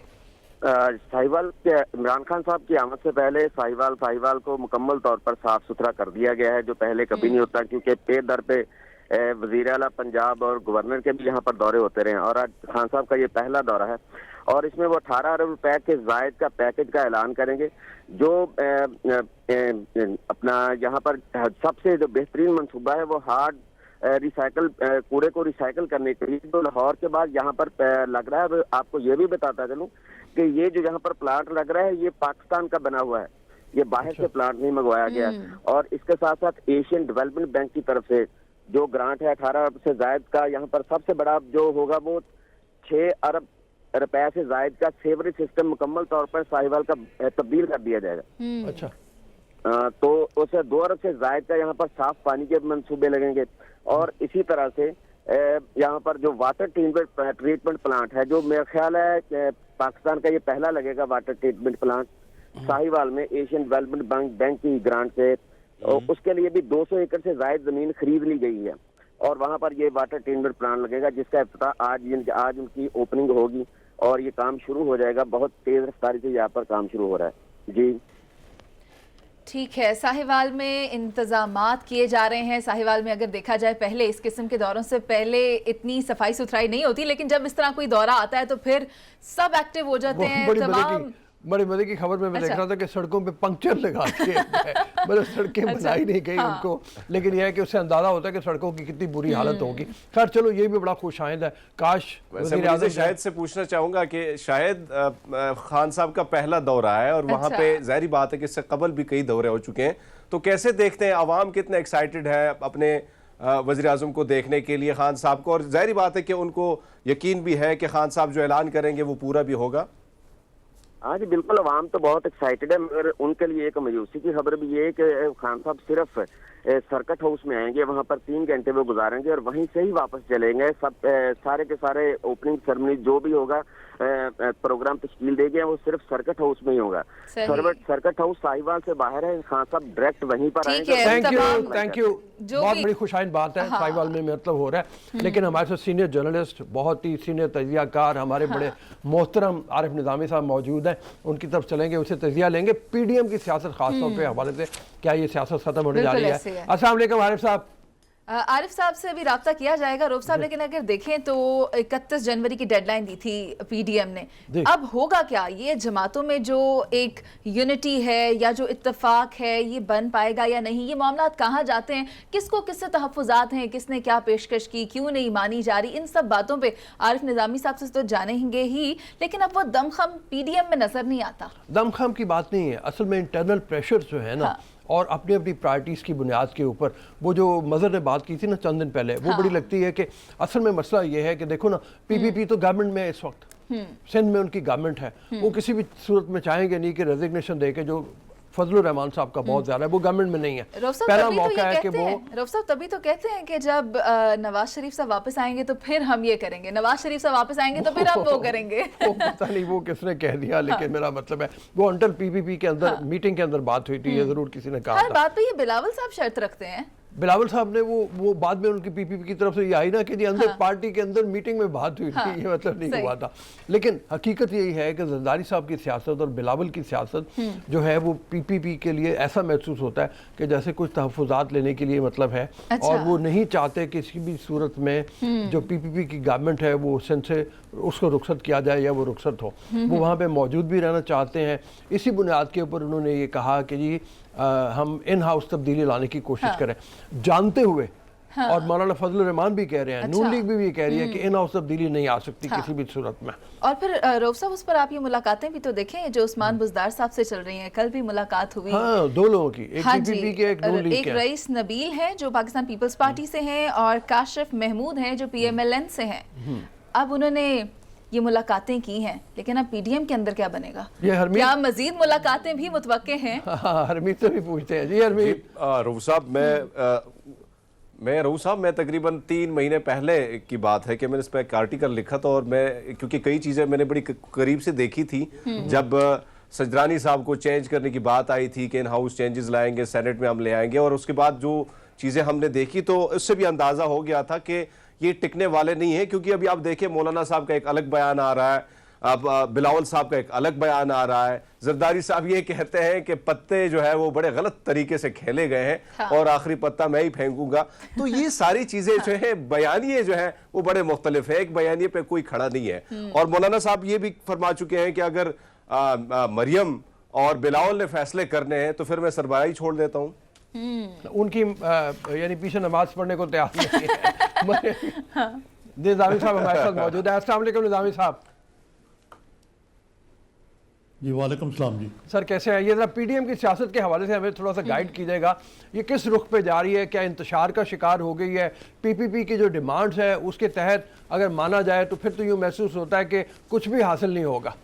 साहिवाल के इमरान खान साहब की आमद से पहले साहिवाल को मुकम्मल तौर पर साफ सुथरा कर दिया गया है, जो पहले कभी नहीं होता, क्योंकि पे दर पे वजीर आला पंजाब और गवर्नर के भी यहाँ पर दौरे होते रहे और आज खान साहब का ये पहला दौरा है और इसमें वो 18 अरब रुपए के जायद का पैकेज का ऐलान करेंगे, जो अपना यहाँ पर सबसे जो बेहतरीन मनसूबा है वो हार्ड रिसाइकल कूड़े को रिसाइकल करने के लिए। तो लाहौर के बाद यहाँ पर लग रहा है, आपको ये भी बताता चलूं कि ये जो यहाँ पर प्लांट लग रहा है ये पाकिस्तान का बना हुआ है, ये बाहर से प्लांट नहीं मंगवाया गया। और इसके साथ साथ एशियन डेवलपमेंट बैंक की तरफ से जो ग्रांट है 18 अरब से जायद का, यहाँ पर सबसे बड़ा जो होगा वो 6 अरब रुपए से जायद का सेवरेज सिस्टम मुकम्मल तौर पर साहिवाल का तब्दील कर दिया जाएगा। अच्छा, तो उसे 2 अरब से जायद का यहाँ पर साफ पानी के मंसूबे लगेंगे और इसी तरह से यहाँ पर जो वाटर ट्रीटमेंट प्लांट है, जो मेरा ख्याल है कि पाकिस्तान का ये पहला लगेगा वाटर ट्रीटमेंट प्लांट साहिवाल में एशियन डेवलपमेंट बैंक की ग्रांट से, उसके लिए भी 200 एकड़ से जायद जमीन खरीद ली गई है। और वहां पर ये वाटर ट्रीटमेंट प्लांट लगेगा, जिसका इफ्तिताह आज उनकी ओपनिंग होगी और ये काम शुरू हो जाएगा। बहुत तेज रफ्तारी से यहाँ पर काम शुरू हो रहा है जी। ठीक है, साहिवाल में इंतजामात किए जा रहे हैं। साहिवाल में अगर देखा जाए पहले इस किस्म के दौरों से पहले इतनी सफाई सुथराई नहीं होती, लेकिन जब इस तरह कोई दौरा आता है तो फिर सब एक्टिव हो जाते हैं। तमाम बड़ी मजे की खबर में मैं देख रहा था कि सड़कों पे पंक्चर लगा के मतलब सड़कें बनाई नहीं गई उनको, लेकिन यह है कि उससे अंदाजा होता है कि सड़कों की कितनी बुरी हालत होगी। खैर चलो, ये भी बड़ा खुशाइंद है। काश वैसे शायद से पूछना चाहूंगा कि शायद खान साहब का पहला दौरा है और वहां पे जाहिर बात है कि इससे कबल भी कई दौरे हो चुके हैं, तो कैसे देखते हैं अवाम कितने एक्साइटेड है अपने वज़ीर आज़म को देखने के लिए, खान साहब को, और जाहिर बात है कि उनको यकीन भी है कि खान साहब जो ऐलान करेंगे वो पूरा भी होगा। हाँ जी बिल्कुल, अवाम तो बहुत एक्साइटेड है, मगर उनके लिए एक मायूसी की खबर भी ये है कि खान साहब सिर्फ सर्किट हाउस में आएंगे, वहां पर 3 घंटे वो गुजारेंगे और वहीं से ही वापस चलेंगे। सब सारे के सारे ओपनिंग सेरेमनी जो भी होगा, प्रोग्राम तश्कील देंगे, वो सिर्फ सर्किट हाउस में ही होगा। सर्किट हाउस साहिवाल से बाहर है, खान साहब डायरेक्ट वहीं पर आएंगे। थैंक यू, बहुत बड़ी खुशाइन बात है। साहिवाल में मतलब हो रहा है, लेकिन हमारे साथ सीनियर जर्नलिस्ट, बहुत ही सीनियर तजियाकार, हमारे बड़े मोहतरम आरिफ निज़ामी साहब मौजूद हैं। उनकी तरफ चलेंगे, उनसे तजिया लेंगे पीडीएम की सियासत खासतौर पर हवाले से, क्या ये सियासत खत्म होने जा रही है। अस्सलाम वालेकुम आरिफ साहब। आरिफ साहब से अभी राब्ता किया जाएगा रऊफ साहब, लेकिन अगर देखें तो 31 जनवरी की डेडलाइन दी थी पीडीएम ने। अब होगा क्या? ये जमातों में जो एक यूनिटी है या जो इत्तेफाक है, ये बन पाएगा या नहीं? ये मामला कहाँ जाते हैं, किसको किससे तहफ़्फ़ुज़ात हैं, किसने क्या पेशकश की, क्यों नहीं मानी जा रही, इन सब बातों पे आरिफ निज़ामी साहब से तो जानेंगे ही, लेकिन अब वो दमखम पीडीएम में नजर नहीं आता। दमखम की बात नहीं है, असल में इंटरनल प्रेशर जो है ना, और अपनी अपनी प्रायोरिटीज़ की बुनियाद के ऊपर, वो जो मज़हर ने बात की थी ना चंद दिन पहले, वो बड़ी लगती है कि असल में मसला ये है कि देखो ना, पीपीपी तो गवर्नमेंट में इस वक्त, सिंध में उनकी गवर्नमेंट है, वो किसी भी सूरत में चाहेंगे नहीं कि रेजिग्नेशन दे के, जो फजलुर रहमान साहब का बहुत ज्यादा है, वो गवर्नमेंट में नहीं है। पहला मौका है कि वो रऊफ साहब तभी तो कहते हैं कि जब नवाज शरीफ साहब वापस आएंगे तो फिर हम ये करेंगे, नवाज शरीफ साहब वापस आएंगे तो फिर हम वो करेंगे। वो पता नहीं वो किसने कह दिया, लेकिन मेरा मतलब है वो अंडर पीपीपी के अंदर मीटिंग के अंदर बात हुई थी, ये जरूर किसी ने कहा। हर बात पे ये बिलावल साहब शर्त रखते हैं। बिलावल साहब ने वो बाद में उनकी पीपीपी की तरफ से ये आई ना कि जी अंदर पार्टी के अंदर मीटिंग में बात हुई थी, ये मतलब नहीं हुआ था। लेकिन हकीकत यही है कि जरदारी साहब की सियासत और बिलावल की सियासत जो है वो पीपीपी के लिए ऐसा महसूस होता है कि जैसे कुछ तहफ़्फ़ुज़ात लेने के लिए मतलब है। अच्छा। और वो नहीं चाहते किसी भी सूरत में जो पीपीपी की गवर्नमेंट है वो सिंध से उसको रुखसत किया जाए या वो रुखसत हो, वो वहाँ पे मौजूद भी रहना चाहते हैं। इसी बुनियाद के ऊपर उन्होंने ये कहा कि जी हम इन हाउस तब्दीली लाने की कोशिश करें, जानते हुए। और मौलाना फजलुर रहमान भी कह रहे हैं, नून लीग भी कह रही है कि इन हाउस तब्दीली नहीं आ सकती किसी भी सूरत में। और फिर रऊफ साहब, उस पर आप ये मुलाकातें भी तो देखें जो उस्मान बुज़दार साहब से चल रही हैं, कल भी मुलाकात हुई। हाँ, 2 लोगों की, एक पीपीपी के, एक नून लीग के। एक रईस नबील हैं जो पाकिस्तान पीपल्स पार्टी से हैं और काशिफ महमूद हैं जो पीएमएलएन से हैं। अब उन्होंने ये मुलाकातें की हैं, लेकिन अब पीडीएम के अंदर क्या बनेगा? क्या मजीद मुलाकातें भी मुतवक्के हैं? हरमीत से भी पूछते हैं। जी हरमीत। रऊफ साहब, मैं तकरीबन 3 महीने पहले की बात है कि मैंने इस पर एक आर्टिकल लिखा था, और मैं क्योंकि कई चीज़ें मैंने बड़ी करीब से देखी थी। जब सजरानी साहब को चेंज करने की बात आई थी कि इन हाउस चेंजेस लाएंगे, सेनेट में हम ले आएंगे, और उसके बाद जो चीज़ें हमने देखी तो उससे भी अंदाज़ा हो गया था कि ये टिकने वाले नहीं है। क्योंकि अभी आप देखिए, मौलाना साहब का एक अलग बयान आ रहा है, अब बिलावल साहब का एक अलग बयान आ रहा है, जरदारी साहब ये कहते हैं कि पत्ते जो है वो बड़े गलत तरीके से खेले गए हैं। हाँ। और आखिरी पत्ता मैं ही फेंकूंगा। तो ये सारी चीजें जो है, बयानिए जो है वो बड़े मुख्तलिफ है, एक बयानिए पे कोई खड़ा नहीं है। और मौलाना साहब ये भी फरमा चुके हैं कि अगर मरियम और बिलावल ने फैसले करने हैं तो फिर मैं सरबराही छोड़ देता हूँ। उनकी यानी पीछे नमाज पढ़ने को तैयार नहीं है। निज़ामी साहब हमारे साथ मौजूद है। अस्सलाम वालेकुम निज़ामी साहब। जी वालेकुम सलाम जी। सर कैसे हैं? ये जरा पीडीएम की सियासत के हवाले से हमें थोड़ा सा गाइड कीजिएगा, ये किस रुख पे जा रही है? क्या इंतशार का शिकार हो गई है? पीपीपी की जो डिमांड्स है उसके तहत अगर माना जाए तो फिर तो यूँ महसूस होता है कि कुछ भी हासिल नहीं होगा।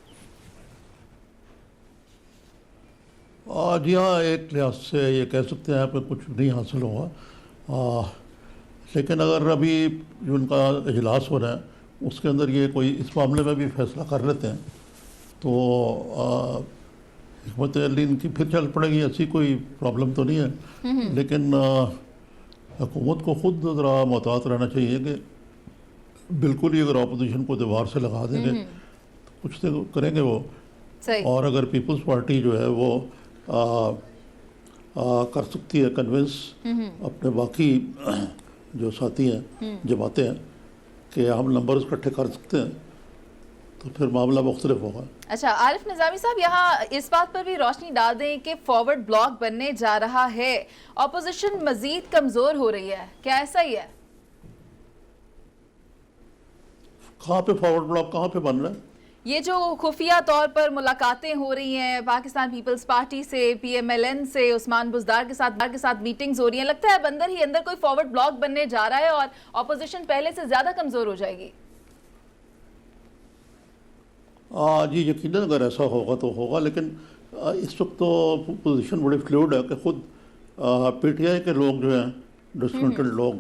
जी हाँ, एक लिहाज से ये कह सकते हैं कि कुछ नहीं हासिल हुआ, लेकिन अगर अभी जो उनका इजलास हो रहा है उसके अंदर ये कोई इस मामले में भी फैसला कर लेते हैं तो हिकमत अली इनकी फिर चल पड़ेगी, ऐसी कोई प्रॉब्लम तो नहीं है। लेकिन हुकूमत को खुद ज़रा मोहतात रहना चाहिए कि बिल्कुल ही अगर अपोजिशन को दीवार से लगा देंगे तो कुछ तो करेंगे वो। सही। और अगर पीपल्स पार्टी जो है वो कर सकती है कन्विंस अपने बाकी जो साथी हैं जमाते हैं कि हम नंबर्स इकट्ठे कर सकते हैं, तो फिर मामला मुख्तलिफ होगा। अच्छा, आरिफ निज़ामी साहब यहाँ इस बात पर भी रोशनी डाल दें कि फॉरवर्ड ब्लॉक बनने जा रहा है, ऑपोजिशन मजीद कमजोर हो रही है, क्या ऐसा ही है? कहाँ पे फॉरवर्ड ब्लॉक कहाँ पे बन रहा है? ये जो खुफिया तौर पर मुलाकातें हो रही हैं पाकिस्तान पीपल्स पार्टी से, PMLN से, उस्मान बुज़दार के साथ मीटिंग्स हो रही हैं, लगता है अब अंदर ही अंदर कोई फॉरवर्ड ब्लॉक बनने जा रहा है और ऑपोजिशन पहले से ज्यादा कमजोर हो जाएगी। जी यकीनन अगर ऐसा होगा तो होगा, लेकिन इस वक्त तो पोजीशन बड़ी फ्लूइड है कि खुद PTI के लोग जो हैं डिसकंटेंट लोग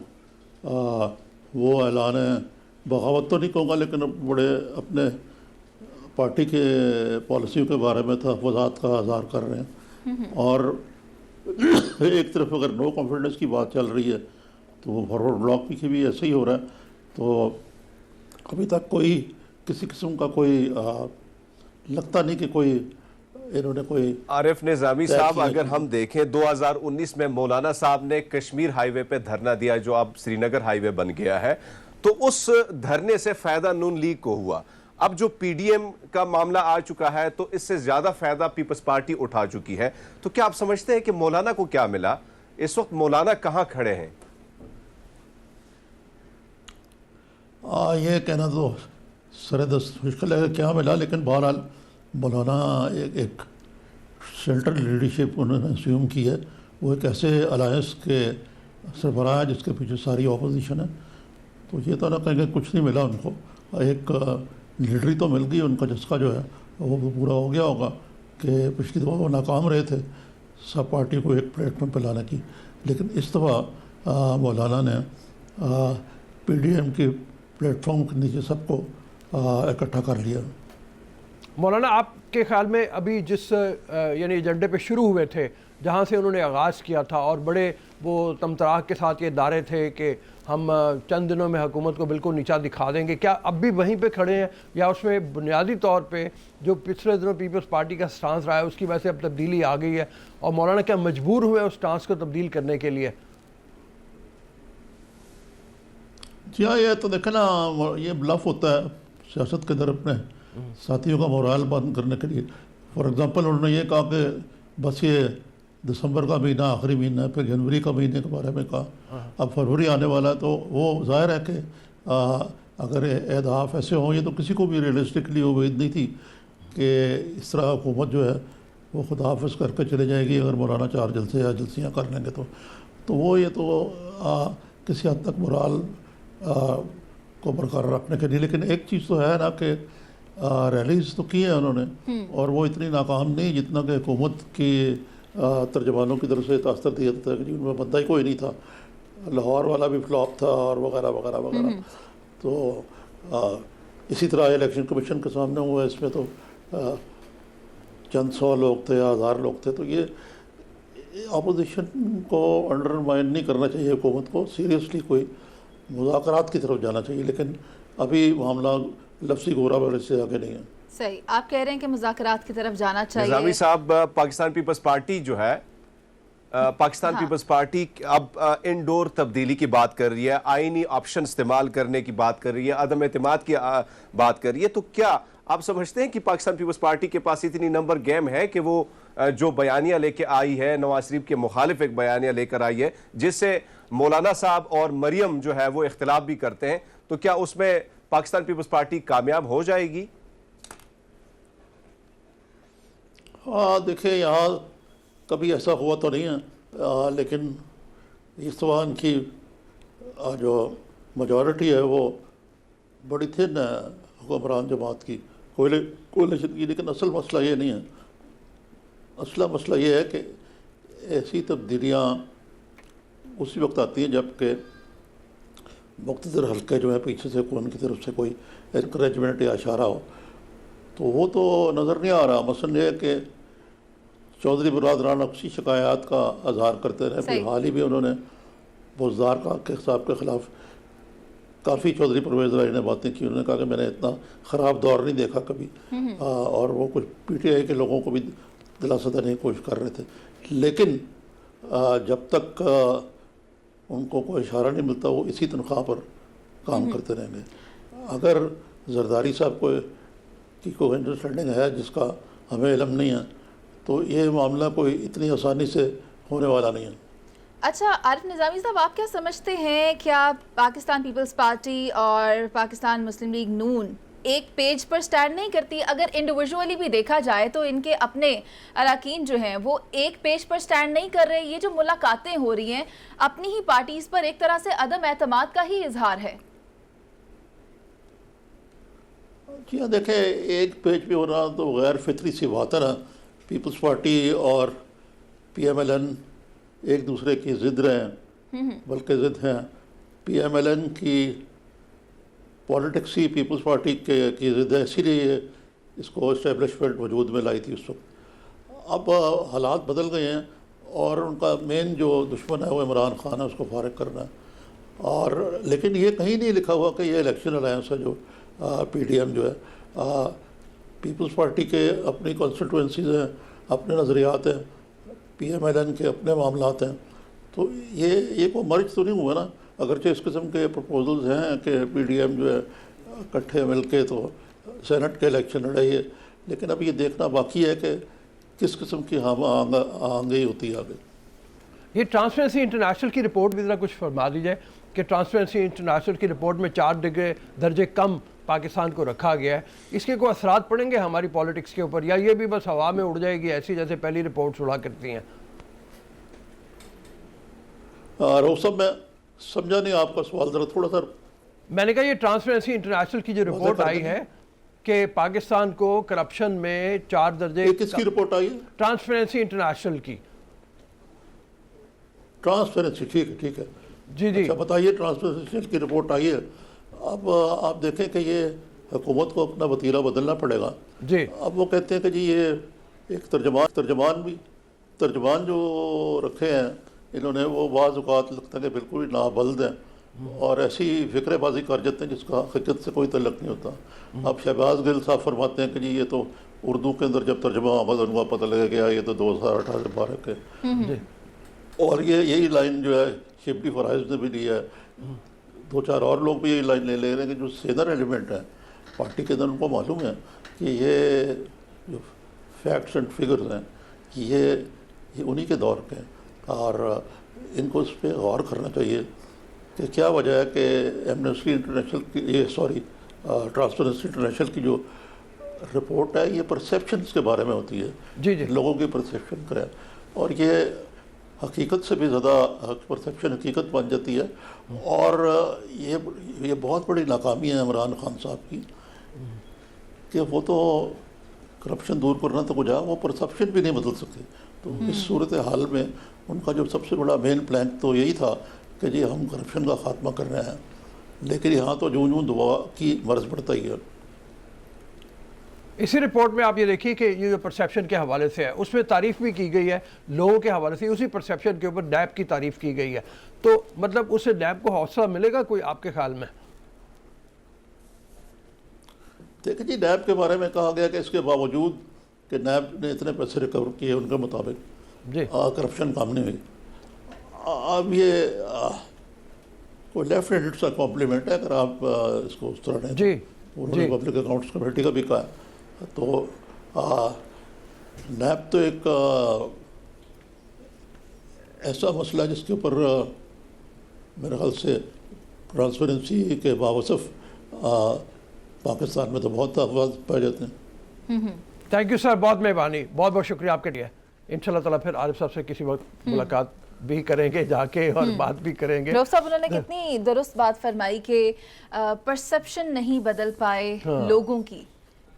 वो ऐलान है, बगावत तो नहीं कहूँगा लेकिन बड़े अपने पार्टी के पॉलिसियों के बारे में तहफ़्फ़ुज़ात का इज़हार कर रहे हैं। और एक तरफ अगर नो कॉन्फिडेंस की बात चल रही है तो फॉरवर्ड ब्लॉक की भी ऐसे ही हो रहा है। तो अभी तक कोई किसी किस्म का कोई लगता नहीं कि कोई इन्होंने कोई। आरिफ निज़ामी साहब, अगर हम देखें 2019 में मौलाना साहब ने कश्मीर हाईवे पे धरना दिया जो अब श्रीनगर हाईवे बन गया है, तो उस धरने से फायदा नून लीग को हुआ। अब जो PDM का मामला आ चुका है तो इससे ज्यादा फायदा पीपल्स पार्टी उठा चुकी है। तो क्या आप समझते हैं कि मौलाना को क्या मिला? इस वक्त मौलाना कहां खड़े हैं? ये कहना तो सरदस्त मुश्किल है क्या मिला, लेकिन बहरहाल मौलाना एक सेंट्रल लीडरशिप उन्होंने अस्यूम की है। वो एक ऐसे अलायंस के सरबराह है जिसके पीछे सारी अपोजिशन है। तो ये तो ना कहेंगे कुछ नहीं मिला उनको, एक लीडरी तो मिल गई, उनका जिसका जो है वो पूरा हो गया होगा कि पिछली दफ़ा वो नाकाम रहे थे सब पार्टी को एक प्लेटफॉर्म पर लाने की, लेकिन इस दफ़ा मौलाना ने PDM के प्लेटफॉर्म के नीचे सबको इकट्ठा कर लिया। मौलाना, आपके ख्याल में अभी जिस यानी एजेंडे पे शुरू हुए थे, जहाँ से उन्होंने आगाज़ किया था और बड़े वो तमतराक के साथ ये दारे थे कि हम चंद दिनों में हुकूमत को बिल्कुल नीचा दिखा देंगे, क्या अब भी वहीं पे खड़े हैं या उसमें बुनियादी तौर पे जो पिछले दिनों पीपल्स पार्टी का स्टांस रहा है उसकी वजह से अब तब्दीली आ गई है और मौलाना क्या मजबूर हुए उस स्टांस को तब्दील करने के लिए? जी हाँ, ये तो देखे ना, ये ब्लफ होता है सियासत के अंदर अपने साथियों का मोराल बंद करने के लिए। फॉर एग्ज़ाम्पल उन्होंने ये कहा कि बस ये दिसंबर का महीना आखिरी महीना है, फिर जनवरी का महीने के बारे में कहा, अब फरवरी आने वाला है। तो वो ज़ाहिर है कि अगर अहदाफ ऐसे हों, ये तो किसी को भी रियलिस्टिकली उम्मीद नहीं थी कि इस तरह हुकूमत जो है वो खुद हाफिज करके चले जाएगी अगर मौलाना 4 जलसे या जलसियाँ कर लेंगे तो वो ये तो किसी हद तक मोराल को बरकरार रखने के लिए। लेकिन एक चीज़ तो है ना कि रैलीज तो की है उन्होंने और वो इतनी नाकाम नहीं जितना कि हुकूमत की तर्जमानों की तरफ से तासर दिया था कि उनमें बंदा ही कोई नहीं था, लाहौर वाला भी फ्लॉप था और वगैरह वगैरह वगैरह। तो इसी तरह इलेक्शन कमीशन के सामने हुआ, इसमें तो चंद 100 लोग थे या 1000 लोग थे। तो ये अपोजिशन को अंडरमाइन नहीं करना चाहिए हुकूमत को, सीरियसली कोई मुज़ाकरात की तरफ जाना चाहिए, लेकिन अभी मामला लफ्ज़ी गोराबारी से आगे नहीं है। सही, आप कह रहे हैं कि मुज़ाकरात की तरफ जाना चाहिए। निज़ामी साहब, पाकिस्तान पीपल्स पार्टी जो है पाकिस्तान पीपल्स पार्टी अब इंडोर तब्दीली की बात कर रही है, आईनी ऑप्शन इस्तेमाल करने की बात कर रही है, अदम एतमाद की बात कर रही है। तो क्या आप समझते हैं कि पाकिस्तान पीपल्स पार्टी के पास इतनी नंबर गेम है कि वो जो बयानिया लेके आई है, नवाज शरीफ के मुखालिफ एक बयानिया लेकर आई है जिससे मौलाना साहब और मरियम जो है वो इख्तिलाफ भी करते हैं, तो क्या उसमें पाकिस्तान पीपल्स पार्टी कामयाब हो जाएगी? हाँ देखिए, यहाँ कभी ऐसा हुआ तो नहीं है, लेकिन इस दफा इनकी जो मेजॉरिटी है वो बड़ी थिन है हुक्मरान जमात की, कोalition की। लेकिन असल मसला ये नहीं है, असला मसला ये है कि ऐसी तब्दीलियाँ उसी वक्त आती हैं जबकि मुख्तलिफ हल्के जो है पीछे से उनकी तरफ से कोई इनकरेजमेंट या इशारा हो, तो वो तो नज़र नहीं आ रहा। मसलन ये है कि चौधरी बरदरान अक्सी शिकायत का इजहार करते रहे, फिर हाल ही में उन्होंने बुज़दार के साहब के ख़िलाफ़ काफ़ी चौधरी परवेज़ राय ने बातें की। उन्होंने कहा कि मैंने इतना ख़राब दौर नहीं देखा कभी, और वो कुछ PTI के लोगों को भी दिलासा देने की कोशिश कर रहे थे। लेकिन जब तक उनको कोई इशारा नहीं मिलता वो इसी तनख्वाह पर काम करते रहेंगे। अगर जरदारी साहब को की कोई अंडरस्टैंडिंग है जिसका हमें इल्म नहीं है, तो ये मामला कोई इतनी आसानी से होने वाला नहीं है। अच्छा आरिफ निज़ामी साहब, आप क्या समझते हैं, क्या पाकिस्तान पीपल्स पार्टी और पाकिस्तान मुस्लिम लीग नून एक पेज पर स्टैंड नहीं करती? अगर इंडिविजुअली भी देखा जाए तो इनके अपने अरकान जो हैं वो एक पेज पर स्टैंड नहीं कर रहे। ये जो मुलाकातें हो रही हैं अपनी ही पार्टीज पर एक तरह से अदम एतमाद का ही इजहार है। जी हाँ, देखें, एक पेज पे होना तो गैर फितरी सी बात है ना। पीपल्स पार्टी और PMLN एक दूसरे की ज़िद रहे हैं, बल्कि ज़िद हैं। PMLN की पॉलिटिक्स ही पीपल्स पार्टी की ज़िद है, इसीलिए इसको इस्टेब्लिशमेंट वजूद में लाई थी उस वक्त। अब हालात बदल गए हैं और उनका मेन जो दुश्मन है वो इमरान खान है, उसको फारिग करना है। और लेकिन ये कहीं नहीं लिखा हुआ कि ये इलेक्शन अलायंस है जो PDM जो है। पीपल्स पार्टी के अपनी कॉन्स्टिट्यूंसीज हैं, अपने नज़रियात हैं, PMLN के अपने मामलात हैं। तो ये कोई मर्ज तो नहीं हुआ ना। अगरचे इस किस्म के प्रपोजल्स हैं कि PDM जो है इकट्ठे मिल के तो सेनेट के इलेक्शन लड़ाइए, लेकिन अब ये देखना बाकी है कि किस किस्म की हम आगे होती है आगे। ये ट्रांसपेरेंसी इंटरनेशनल की रिपोर्ट भी ज़रा कुछ फरमा दीजिए कि ट्रांसपेरेंसी इंटरनेशनल की रिपोर्ट में 4 दर्जे कम पाकिस्तान को रखा गया है। इसके कोई असरात पड़ेंगे हमारी पॉलिटिक्स के ऊपर, या ये भी बस हवा में उड़ जाएगी ऐसी जैसे पहली रिपोर्ट उड़ा करती हैं? रोसब, मैं समझा नहीं आपका सवाल, ज़रा थोड़ा सा। मैंने कहा ये ट्रांसपेरेंसी इंटरनेशनल की जो रिपोर्ट आई है कि पाकिस्तान को करप्शन में 4 दर्जे। किसकी रिपोर्ट आई है? ट्रांसपेरेंसी इंटरनेशनल की। ट्रांसपेरेंसी, ठीक है जी जी। अच्छा बताइए, ट्रांसपेरेंसी की रिपोर्ट आई है। अब आप देखें कि ये हुकूमत को अपना वतीरा बदलना पड़ेगा जी। अब वो कहते हैं कि जी ये एक तर्जमान जो रखे हैं इन्होंने, वो बाज़ औक़ात लगता है कि बिल्कुल ही नाबल्द हैं और ऐसी फ़िक्रबाजी कर जाते हैं जिसका हकीकत से कोई तल्लुक़ नहीं होता। अब शहबाज गिल साहब फरमाते हैं कि जी ये तो उर्दू के अंदर जब तर्जमा होगा तो उनको पता लगेगा ये तो 2018-12 के। और ये यही लाइन जो है शिबली फराइज ने भी ली है, 2-4 और लोग भी यही लाइन ले रहे हैं कि जो सीनियर एलिमेंट है पार्टी के अंदर उनको मालूम है कि ये जो फैक्ट्स एंड फिगर्स हैं ये उन्हीं के दौर के हैं और इनको इस पर गौर करना चाहिए कि क्या वजह है कि एमनेस्टी इंटरनेशनल की ट्रांसपेरेंसी इंटरनेशनल की जो रिपोर्ट है ये परसेप्शंस के बारे में होती है। जी जी। लोगों की परसेप्शन का है और ये हकीकत से भी ज़्यादा परसेप्शन हकीकत बन जाती है। और ये बहुत बड़ी नाकामी है इमरान खान साहब की कि वो तो करप्शन दूर करना तो गुजा, वो परसेप्शन भी नहीं बदल सकते। तो इस सूरत हाल में उनका जो सबसे बड़ा मेन प्लान तो यही था कि जी हम करप्शन का ख़ात्मा कर रहे हैं, लेकिन यहाँ तो जूं दुआ की मर्ज़ बढ़ता ही है। इसी रिपोर्ट में आप ये देखिए कि ये जो परसेप्शन के हवाले से है उसमें तारीफ़ भी की गई है लोगों के हवाले से, उसी परसेप्शन के ऊपर नैब की तारीफ़ की गई है। तो मतलब उससे नैब को हौसला मिलेगा कोई आपके ख्याल में? देखिए जी, नैब के बारे में कहा गया कि इसके बावजूद कि नैब ने इतने पैसे रिकवर किए उनके मुताबिक जी करप्शन काम नहीं हुई। अब ये कोई लेफ्ट हैंडेड सा कॉम्प्लीमेंट है अगर आप इसको उस तरह ने। जी उन्होंने पब्लिक अकाउंट्स कमेटी का भी कहा। तो नैब तो एक ऐसा मसला है जिसके ऊपर मेरे ख्याल से ट्रांसपेरेंसी के बावसफ पाकिस्तान में तो बहुत अफवाज पाए जाते हैं। थैंक यू सर, बहुत मेहरबानी, बहुत बहुत शुक्रिया आपके लिए। इंशाल्लाह ताला फिर आरिफ साहब से किसी वक्त मुलाकात भी करेंगे जाके और बात भी करेंगे। रऊफ साहब उन्होंने कितनी दुरुस्त बात फरमाई कि परसेप्शन नहीं बदल पाए लोगों की।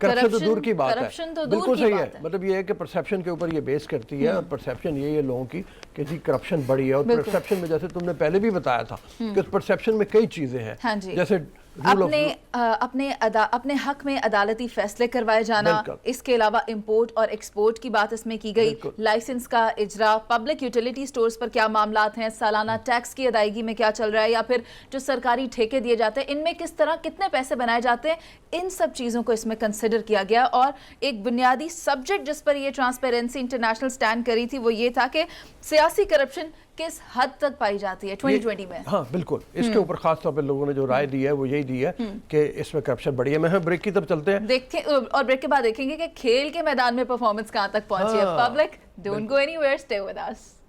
करप्शन तो दूर की बात है, तो बिल्कुल सही है। मतलब ये है कि परसेप्शन के ऊपर ये बेस करती है और परसेप्शन ये है लोगों की कि जी करप्शन बढ़ी है। और परसेप्शन में जैसे तुमने पहले भी बताया था कि उस परसेप्शन में कई चीज़ें हैं। हाँ जी। जैसे अपने हक में अदालती फैसले करवाए जाना, इसके अलावा इंपोर्ट और एक्सपोर्ट की बात इसमें की गई, लाइसेंस का इजरा, पब्लिक यूटिलिटी स्टोर्स पर क्या मामलात हैं, सालाना टैक्स की अदायगी में क्या चल रहा है, या फिर जो सरकारी ठेके दिए जाते हैं इनमें किस तरह कितने पैसे बनाए जाते हैं, इन सब चीज़ों को इसमें कंसिडर किया गया। और एक बुनियादी सब्जेक्ट जिस पर ये ट्रांसपेरेंसी इंटरनेशनल स्टैंड करी थी वो ये था कि सियासी करप्शन किस हद तक पाई जाती है 2020 में। हाँ बिल्कुल, इसके ऊपर खास तौर पे लोगों ने जो राय दी है वो यही दी है कि इसमें करप्शन बढ़ी है। मैं ब्रेक की तरफ चलते हैं, देखते और ब्रेक के बाद देखेंगे कि खेल के मैदान में परफॉर्मेंस कहां तक पहुंची है। Public don't go anywhere, stay with us.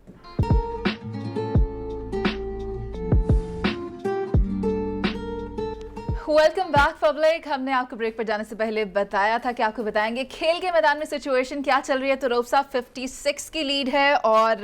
Welcome back public. हमने आपको ब्रेक पर जाने से पहले बताया था कि आपको बताएंगे खेल के मैदान में सिचुएशन क्या चल रही है। तो रऊफ साहब 56 की लीड है और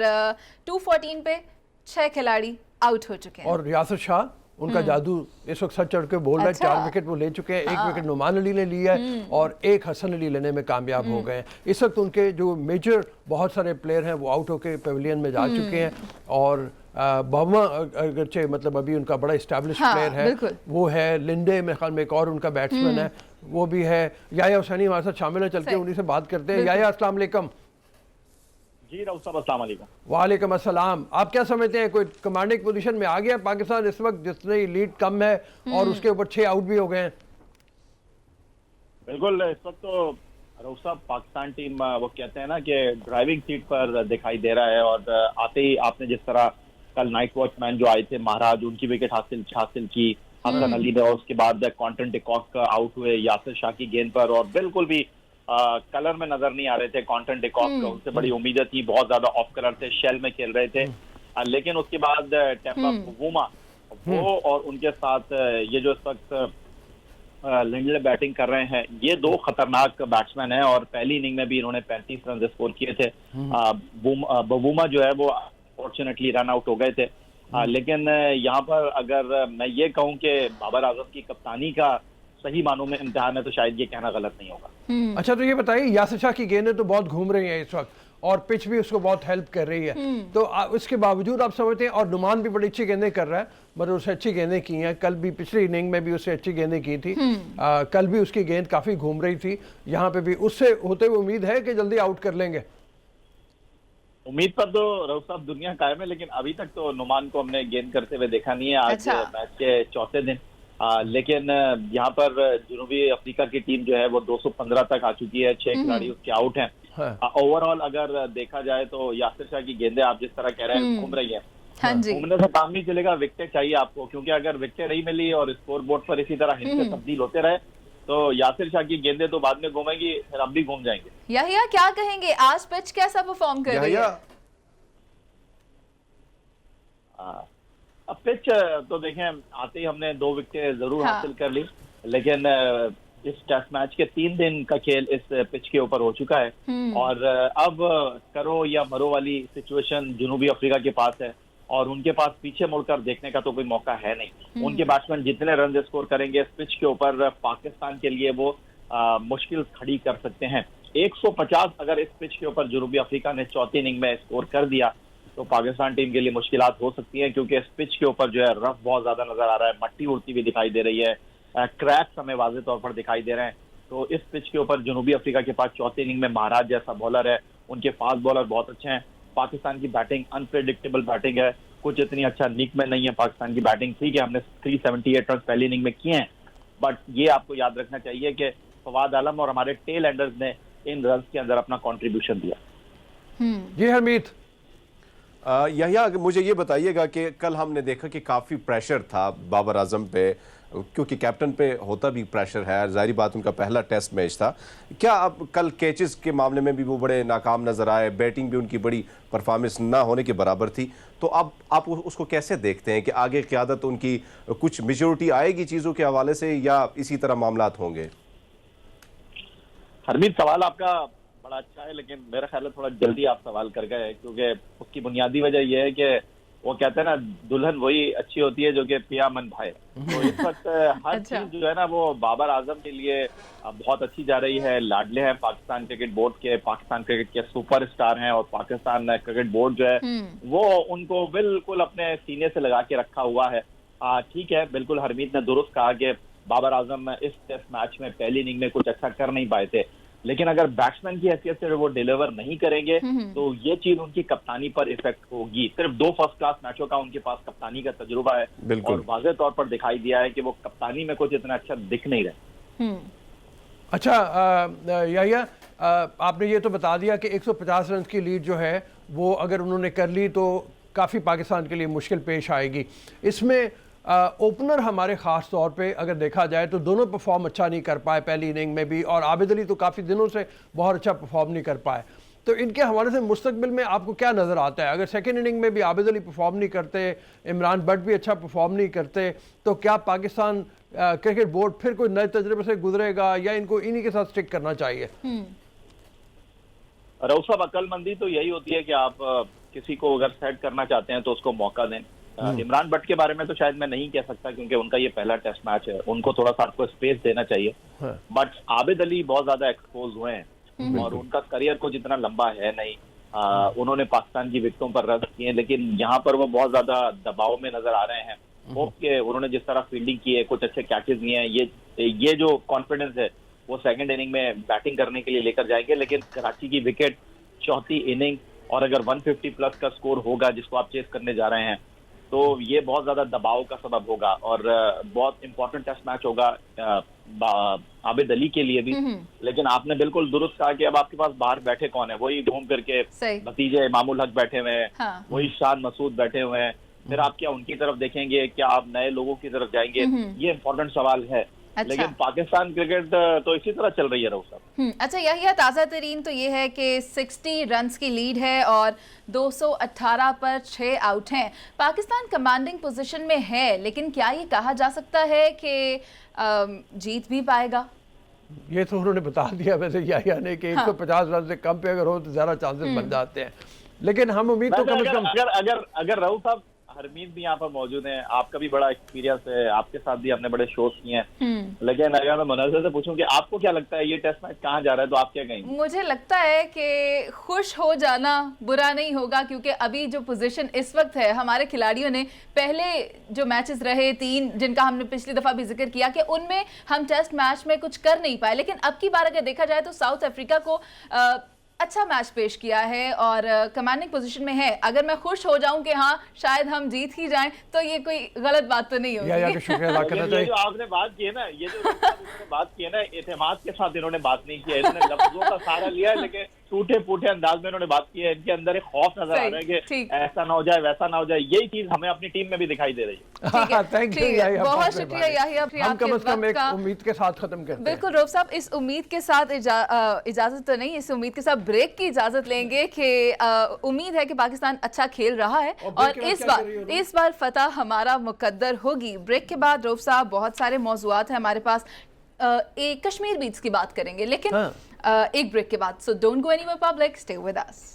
214 पे 6 खिलाड़ी आउट हो चुके हैं। और यासिर शाह उनका जादू इस वक्त सच चढ़ के बोल रहा है। 4 विकेट वो ले चुके हैं, 1 विकेट नुमान अली ने लिया है और 1 हसन अली लेने में कामयाब हो गए हैं। इस वक्त उनके जो मेजर बहुत सारे प्लेयर हैं वो आउट होकर पेविलियन में जा चुके हैं। और बहमा अगरचे मतलब अभी उनका बड़ा इस्टेब्लिश प्लेयर है, वो है लिंडे, मेरे ख्याल में एक और उनका बैट्समैन है वो भी है। याया हुसैनी हमारे साथ शामिल है, चल के उन्हीं से बात करते हैं। याया अस्सलाम वालेकुम। जी रऊफ साहब अस्सलाम वालेकुम। वालेकुम अस्सलाम। आप क्या समझते हैं, कोई कमांडिंग पोजीशन में आ गया पाकिस्तान इस वक्त जिसने लीड कम है और उसके ऊपर 6 आउट भी हो गए हैं? बिल्कुल, इस वक्त तो रऊफ साहब पाकिस्तान टीम वो कहते हैं ना कि ड्राइविंग सीट पर दिखाई दे रहा है। और आते ही आपने जिस तरह कल नाइट वॉचमैन जो आए थे महाराज, उनकी विकेट हासिल की हसन अली ने, और उसके बाद क्वांटन डिकॉक आउट हुए यासिर शाह की गेंद पर, और बिल्कुल भी कलर में नजर नहीं आ रहे थे क्वांटन डिकॉक का। उनसे बड़ी उम्मीदें थी, बहुत ज्यादा ऑफ कलर थे, शेल में खेल रहे थे। लेकिन उसके बाद टेम्पा बवूमा वो और उनके साथ ये जो इस वक्त लिंडले बैटिंग कर रहे हैं, ये 2 खतरनाक बैट्समैन हैं। और पहली इनिंग में भी इन्होंने 35 रन स्कोर किए थे। बवूमा जो है वो फॉर्चुनेटली रन आउट हो गए थे। लेकिन यहाँ पर अगर मैं ये कहूँ कि बाबर आजम की कप्तानी का सही मानों में इम्तिहान है तो शायद ये कहना गलत नहीं होगा। अच्छा, तो ये बताइए यासिर शाह की गेंदें तो बहुत घूम रही हैं इस वक्त और पिच भी उसको बहुत हेल्प कर रही है, तो उसके बावजूद आप समझते हैं, और नुमान भी बड़ी अच्छी गेंदें कर रहा है, मतलब उससे अच्छी गेंदें की हैं, कल भी पिछली इनिंग में भी उससे अच्छी गेंदें की थी, कल भी उसकी गेंद काफी घूम रही थी, यहाँ पे भी उससे होते हुए उम्मीद है कि जल्दी आउट कर लेंगे? उम्मीद पर तो रऊफ साहब दुनिया कायम है, लेकिन अभी तक तो नुमान को हमने गेंद करते हुए देखा नहीं है। आज मैच के चौथे दिन लेकिन यहाँ पर जनूबी अफ्रीका की टीम जो है वो 215 तक आ चुकी है, 6 खिलाड़ी उसके आउट हैं। ओवरऑल अगर देखा जाए तो यासिर शाह की गेंदें आप जिस तरह कह रहे हैं घूम रही हैं, घूमने से काम नहीं चलेगा, विकेट चाहिए आपको, क्योंकि अगर विकेट नहीं मिली और स्कोर बोर्ड पर इसी तरह हिस्से तब्दील होते रहे तो यासिर शाह की गेंदें तो बाद में घूमेंगी, फिर अब भी घूम जाएंगे। याहिया क्या कहेंगे, आज पिच कैसा परफॉर्म कर रही है? अब पिच तो देखें, आते ही हमने 2 विकेटें जरूर हासिल कर ली, लेकिन इस टेस्ट मैच के 3 दिन का खेल इस पिच के ऊपर हो चुका है। और अब करो या मरो वाली सिचुएशन जनूबी अफ्रीका के पास है और उनके पास पीछे मुड़कर देखने का तो कोई मौका है नहीं। उनके बैट्समैन जितने रन स्कोर करेंगे इस पिच के ऊपर पाकिस्तान के लिए वो मुश्किल खड़ी कर सकते हैं। 150 अगर इस पिच के ऊपर जनूबी अफ्रीका ने चौथी इनिंग में स्कोर कर दिया तो पाकिस्तान टीम के लिए मुश्किलात हो सकती हैं, क्योंकि इस पिच के ऊपर जो है रफ बहुत ज्यादा नजर आ रहा है, मट्टी उड़ती हुई दिखाई दे रही है, क्रैक्स हमें वाज़ेह तौर पर दिखाई दे रहे हैं। तो इस पिच के ऊपर जनूबी अफ्रीका के पास चौथी इनिंग में महाराज जैसा बॉलर है, उनके फास्ट बॉलर बहुत अच्छे हैं। पाकिस्तान की बैटिंग अनप्रेडिक्टेबल बैटिंग है, कुछ इतनी अच्छा लीक में नहीं है पाकिस्तान की बैटिंग। ठीक है, हमने 378 रन पहली इनिंग में किए हैं, बट ये आपको याद रखना चाहिए कि फवाद आलम और हमारे टेल एंडर्स ने इन रन के अंदर अपना कॉन्ट्रीब्यूशन दिया। जी हरमीत, यहिया मुझे ये बताइएगा कि कल हमने देखा कि काफ़ी प्रेशर था बाबर आजम पे, क्योंकि कैप्टन पे होता भी प्रेशर है, जाहिर बात उनका पहला टेस्ट मैच था। क्या अब कल कैचेस के मामले में भी वो बड़े नाकाम नजर आए, बैटिंग भी उनकी बड़ी परफॉर्मेंस ना होने के बराबर थी, तो अब आप उसको कैसे देखते हैं कि आगे क़यादत उनकी कुछ मेच्योरिटी आएगी चीज़ों के हवाले से या इसी तरह मामलात होंगे? हरमीत, सवाल आपका बड़ा अच्छा है, लेकिन मेरा ख्याल है थोड़ा जल्दी आप सवाल कर गए, क्योंकि उसकी बुनियादी वजह यह है कि वो कहते हैं ना, दुल्हन वही अच्छी होती है जो कि पिया मन भाए। तो इस वक्त हर चीज जो है ना वो बाबर आजम के लिए बहुत अच्छी जा रही है। लाडले हैं पाकिस्तान क्रिकेट बोर्ड के, पाकिस्तान क्रिकेट के सुपरस्टार हैं, और पाकिस्तान क्रिकेट बोर्ड जो है वो उनको बिल्कुल अपने सीने से लगा के रखा हुआ है। ठीक है, बिल्कुल हरमीत ने दुरुस्त कहा कि बाबर आजम इस टेस्ट मैच में पहली इनिंग में कुछ अच्छा कर नहीं पाए थे, लेकिन अगर बैट्समैन की हैसियत से वो डिलीवर नहीं करेंगे तो ये चीज उनकी कप्तानी पर इफेक्ट होगी। सिर्फ 2 फर्स्ट क्लास मैचों का उनके पास कप्तानी का तजुर्बा है और वाज़ेह तौर पर दिखाई दिया है कि वो कप्तानी में कुछ इतना अच्छा दिख नहीं रहे। अच्छा याहिया, आपने ये तो बता दिया कि 150 रन की लीड जो है वो अगर उन्होंने कर ली तो काफ़ी पाकिस्तान के लिए मुश्किल पेश आएगी। इसमें ओपनर हमारे ख़ास तौर पे अगर देखा जाए तो दोनों परफॉर्म अच्छा नहीं कर पाए पहली इनिंग में भी, और आबिद अली तो काफ़ी दिनों से बहुत अच्छा परफॉर्म नहीं कर पाए। तो इनके हवाले से मुस्तकबिल में आपको क्या नज़र आता है? अगर सेकेंड इनिंग में भी आबिद अली परफॉर्म नहीं करते, इमरान बट भी अच्छा परफॉर्म नहीं करते, तो क्या पाकिस्तान क्रिकेट बोर्ड फिर कोई नए तजर्बे से गुजरेगा या इनको इन्हीं के साथ स्टिक करना चाहिए? रऊफ साहब, अक्लमंदी तो यही होती है कि आप किसी को अगर सेट करना चाहते हैं तो उसको मौका दें। इमरान बट के बारे में तो शायद मैं नहीं कह सकता क्योंकि उनका ये पहला टेस्ट मैच है, उनको थोड़ा सा आपको स्पेस देना चाहिए। बट आबिद अली बहुत ज्यादा एक्सपोज हुए हैं और उनका करियर को जितना लंबा है नहीं। उन्होंने पाकिस्तान की विकेटों पर रन किए, लेकिन यहाँ पर वो बहुत ज्यादा दबाव में नजर आ रहे हैं। होप के उन्होंने जिस तरह फील्डिंग की है, कुछ अच्छे कैचेस लिए हैं, ये जो कॉन्फिडेंस है वो सेकंड इनिंग में बैटिंग करने के लिए लेकर जाएंगे। लेकिन कराची की विकेट, चौथी इनिंग, और अगर 150 प्लस का स्कोर होगा जिसको आप चेस करने जा रहे हैं तो ये बहुत ज्यादा दबाव का सबब होगा और बहुत इंपॉर्टेंट टेस्ट मैच होगा आबिद अली के लिए भी। लेकिन आपने बिल्कुल दुरुस्त कहा कि अब आपके पास बाहर बैठे कौन है, वही घूम करके भतीजे इमामुल हक बैठे हुए हैं, वही शान मसूद बैठे हुए हैं। फिर आप क्या उनकी तरफ देखेंगे, क्या आप नए लोगों की तरफ जाएंगे? ये इंपॉर्टेंट सवाल है। अच्छा। लेकिन पाकिस्तान क्रिकेट तो इसी तरह चल रही है रऊफ साहब। अच्छा, यही ताज़ा तरीन तो ये है कि 60 रन्स की लीड है और 218 पर 6 आउट हैं। पाकिस्तान कमांडिंग पोजीशन में है, लेकिन क्या ये कहा जा सकता है कि जीत भी पाएगा? ये तो उन्होंने बता दिया वैसे याहिया ने कि 150 रन से कम पे अगर हो तो ज़्यादा चांसेस बन जाते हैं, लेकिन हम उम्मीद तो कम से कम अगर रऊफ साहब, हरमीत भी यहाँ पर मौजूद हैं, आपका भी बड़ा एक्सपीरियंस है, आपके साथ भी आपने बड़े शोज किए हैं, लेकिन अगर मैं मुनज़्ज़र से पूछूं कि आपको क्या लगता है ये टेस्ट मैच कहाँ जा रहा है तो आप क्या कहेंगे? मुझे लगता है कि खुश हो जाना बुरा नहीं होगा, क्योंकि अभी जो पोजीशन इस वक्त है, हमारे खिलाड़ियों ने पहले जो मैचेस रहे 3 जिनका हमने पिछली दफा भी जिक्र किया कि उनमें हम टेस्ट मैच में कुछ कर नहीं पाए, लेकिन अब की बार अगर देखा जाए तो साउथ अफ्रीका को अच्छा मैच पेश किया है और कमांडिंग पोजीशन में है। अगर मैं खुश हो जाऊं कि हाँ शायद हम जीत ही जाएं तो ये कोई गलत बात तो नहीं होगी। ये जो आपने बात की है ना, ये जो बात की है ना, एतमाद के साथ इन्होंने बात नहीं की है, इन्होंने लफ्जों का सहारा लिया है, लेकिन टूटे फूटे अंदाज में इन्होंने बात की है। इनके अंदर एक खौफ नजर आ रहा है कि ऐसा ना हो जाए, वैसा ना हो जाए। यही चीज हमें अपनी टीम में भी दिखाई दे रही है। थैंक यू, बहुत शुक्रिया याहिया, हम कम से कम एक उम्मीद के साथ खत्म करते हैं। बिल्कुल रऊफ साहब, इस उम्मीद के साथ इजाजत तो नहीं, इस उम्मीद के साथ ब्रेक की इजाजत लेंगे कि उम्मीद है कि पाकिस्तान अच्छा खेल रहा है और इस बार फतह हमारा मुकद्दर होगी। ब्रेक के बाद रऊफ साहब बहुत सारे मौजूआत हैं हमारे पास, एक कश्मीर बीच की बात करेंगे, लेकिन एक ब्रेक के बाद। So don't go anywhere public, stay with us.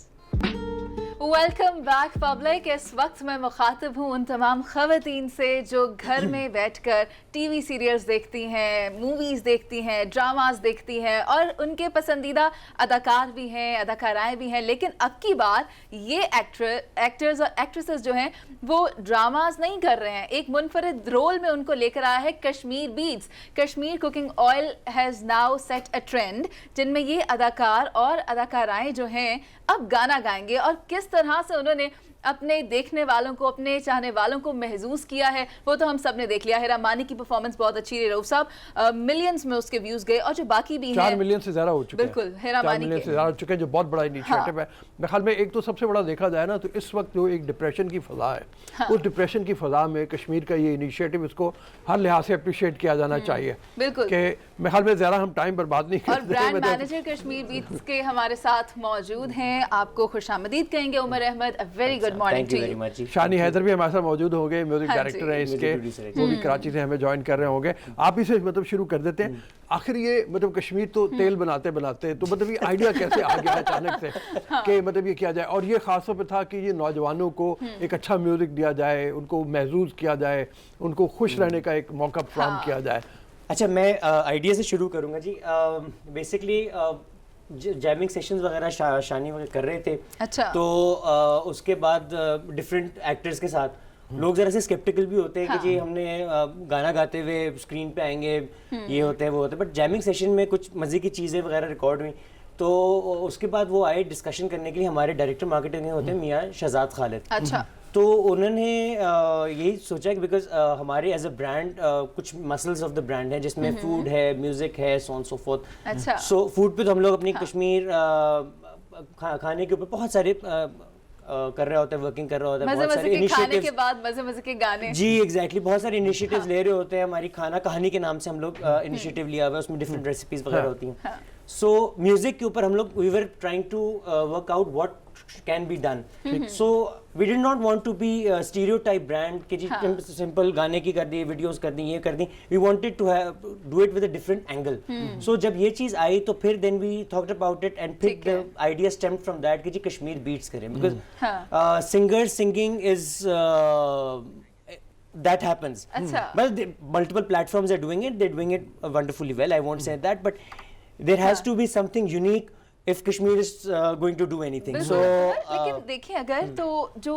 Welcome back public. इस वक्त मैं मुखातिब हूँ उन तमाम ख़वातीन से जो घर में बैठकर टीवी सीरियल्स देखती हैं, मूवीज़ देखती हैं, ड्रामास देखती हैं और उनके पसंदीदा अदाकार भी हैं, अदाकाराएँ भी हैं, लेकिन अब की बार ये एक्टर्स और एक्ट्रेसेस जो हैं वो ड्रामास नहीं कर रहे हैं। एक मुनफरिद रोल में उनको लेकर आया है Kashmir beats. Kashmir cooking oil has now set a trend, जिनमें ये अदाकार और अदाकाराएँ जो हैं अब गाना गाएंगे और किस तरह से उन्होंने अपने देखने वालों को, अपने चाहने वालों को महसूस किया है वो तो हम सब ने देख लिया है। रामानी की परफॉर्मेंस बहुत अच्छी रही रऊफ साहब, मिलियंस में उसके व्यूज गए और जो बाकी भी 4 मिलियन से ज्यादा हो चुके हैं। बिल्कुल, हेरामानी से ज्यादा हो चुके हैं, जो बहुत बड़ा इनिशिएटिव है। मेरे ख्याल में एक तो सबसे बड़ा देखा जाए ना तो इस वक्त जो एक डिप्रेशन की फजा है, उस डिप्रेशन की फजा में कश्मीर का ये इनिशिएटिव, इसको हर लिहाज से अप्रिशिएट किया जाना चाहिए। बिल्कुल, कि मेरे ख्याल में ज्यादा हम टाइम बर्बाद नहीं करते। और ब्रांड मैनेजर कश्मीर बीट्स के हमारे साथ मौजूद हैं, आपको खुशामदीद कहेंगे Umar Ahmad. Very good morning to you. Shani Haider भी हमारे साथ मौजूद होंगे, म्यूजिक डायरेक्टर हैं इसके, वो भी कराची से हमें ज्वाइन कर रहे होंगे। आप ही से मतलब शुरू कर देते हैं, आखिर ये मतलब कश्मीर तो तेल बनाते बनाते तो मतलब ये आइडिया कैसे आ गया अचानक से कि मतलब ये किया जाए, और ये खास तौर पे था कि ये नौजवानों को एक अच्छा म्यूजिक दिया जाए, उनको महसूस किया जाए, उनको खुश रहने का एक मौका फराहम किया जाए। अच्छा, मैं आइडिया से शुरू करूँगा जी। बेसिकली जैमिंग सेशंस वगैरह शानी वगैरह कर रहे थे। अच्छा। तो उसके बाद डिफरेंट एक्टर्स के साथ लोग जरा से स्केप्टिकल भी होते हैं कि जी हमने गाना गाते हुए स्क्रीन पे आएंगे, ये होते हैं वो होते हैं, बट जैमिंग सेशन में कुछ मजे की चीज़ें वगैरह रिकॉर्ड हुई, तो उसके बाद वो आए डिस्कशन करने के लिए, हमारे डायरेक्टर मार्केटिंग होते हैं मियाँ शहजाद खालिद। अच्छा। तो उन्होंने यही सोचा कि बिकॉज हमारे एज अ ब्रांड कुछ मसल्स ऑफ द ब्रांड है जिसमें फूड है, म्यूजिक है, सो ऑन सो फोर्थ। अच्छा। सो फूड पे तो हम लोग अपनी कश्मीर खाने के ऊपर बहुत सारे कर रहे होते हैं, वर्किंग कर रहे होते हैं, बहुत सारे खाने के इनिशिएटिव्स, बाद मजे के गाने। जी एग्जैक्टली, बहुत सारे इनिशिएटिव्स ले रहे होते हैं। हमारी खाना कहानी के नाम से हम लोग इनिशिएटिव लिया हुआ है, उसमें डिफरेंट रेसिपीज वगैरह होती हैं। सो म्यूजिक के ऊपर हम लोग we were trying to work out what can be done. So we did not want to be stereotype brand कि जी सिंपल गाने की कर दी, वीडियोस कर दी, ये कर दी। We wanted to do it with a different angle. So जब ये चीज आई तो फिर then we talked about it and फिर the idea stemmed from that कि जी कश्मीर बीट्स करें, because singer singing is that happens. Well, multiple platforms are doing it. They're doing it wonderfully well. I won't say that, but there has to be something unique if Kashmir is going to do anything. So, लेकिन देखिए अगर तो जो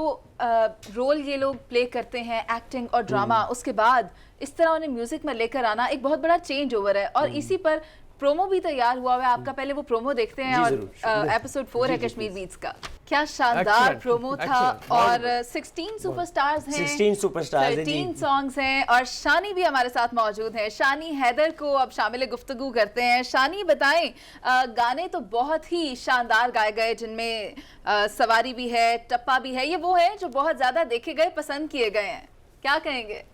role ये लोग play करते हैं acting और ड्रामा, उसके बाद इस तरह उन्हें म्यूजिक में लेकर आना एक बहुत बड़ा चेंज ओवर है। और इसी पर प्रोमो भी तैयार हुआ है, आपका पहले वो प्रोमो देखते हैं और एपिसोड 4 है कश्मीर बीट्स का। क्या शानदार प्रोमो था। और 16 सुपरस्टार्स हैं, 16 सुपरस्टार्स हैं, 13 सॉन्ग्स हैं और शानी भी हमारे साथ मौजूद है। शानी हैदर को अब शामिल गुफ्तगू करते हैं। शानी बताएं, गाने तो बहुत ही शानदार गाए गए जिनमें सवारी भी है, टप्पा भी है, ये वो है जो बहुत ज्यादा देखे गए, पसंद किए गए हैं, क्या कहेंगे?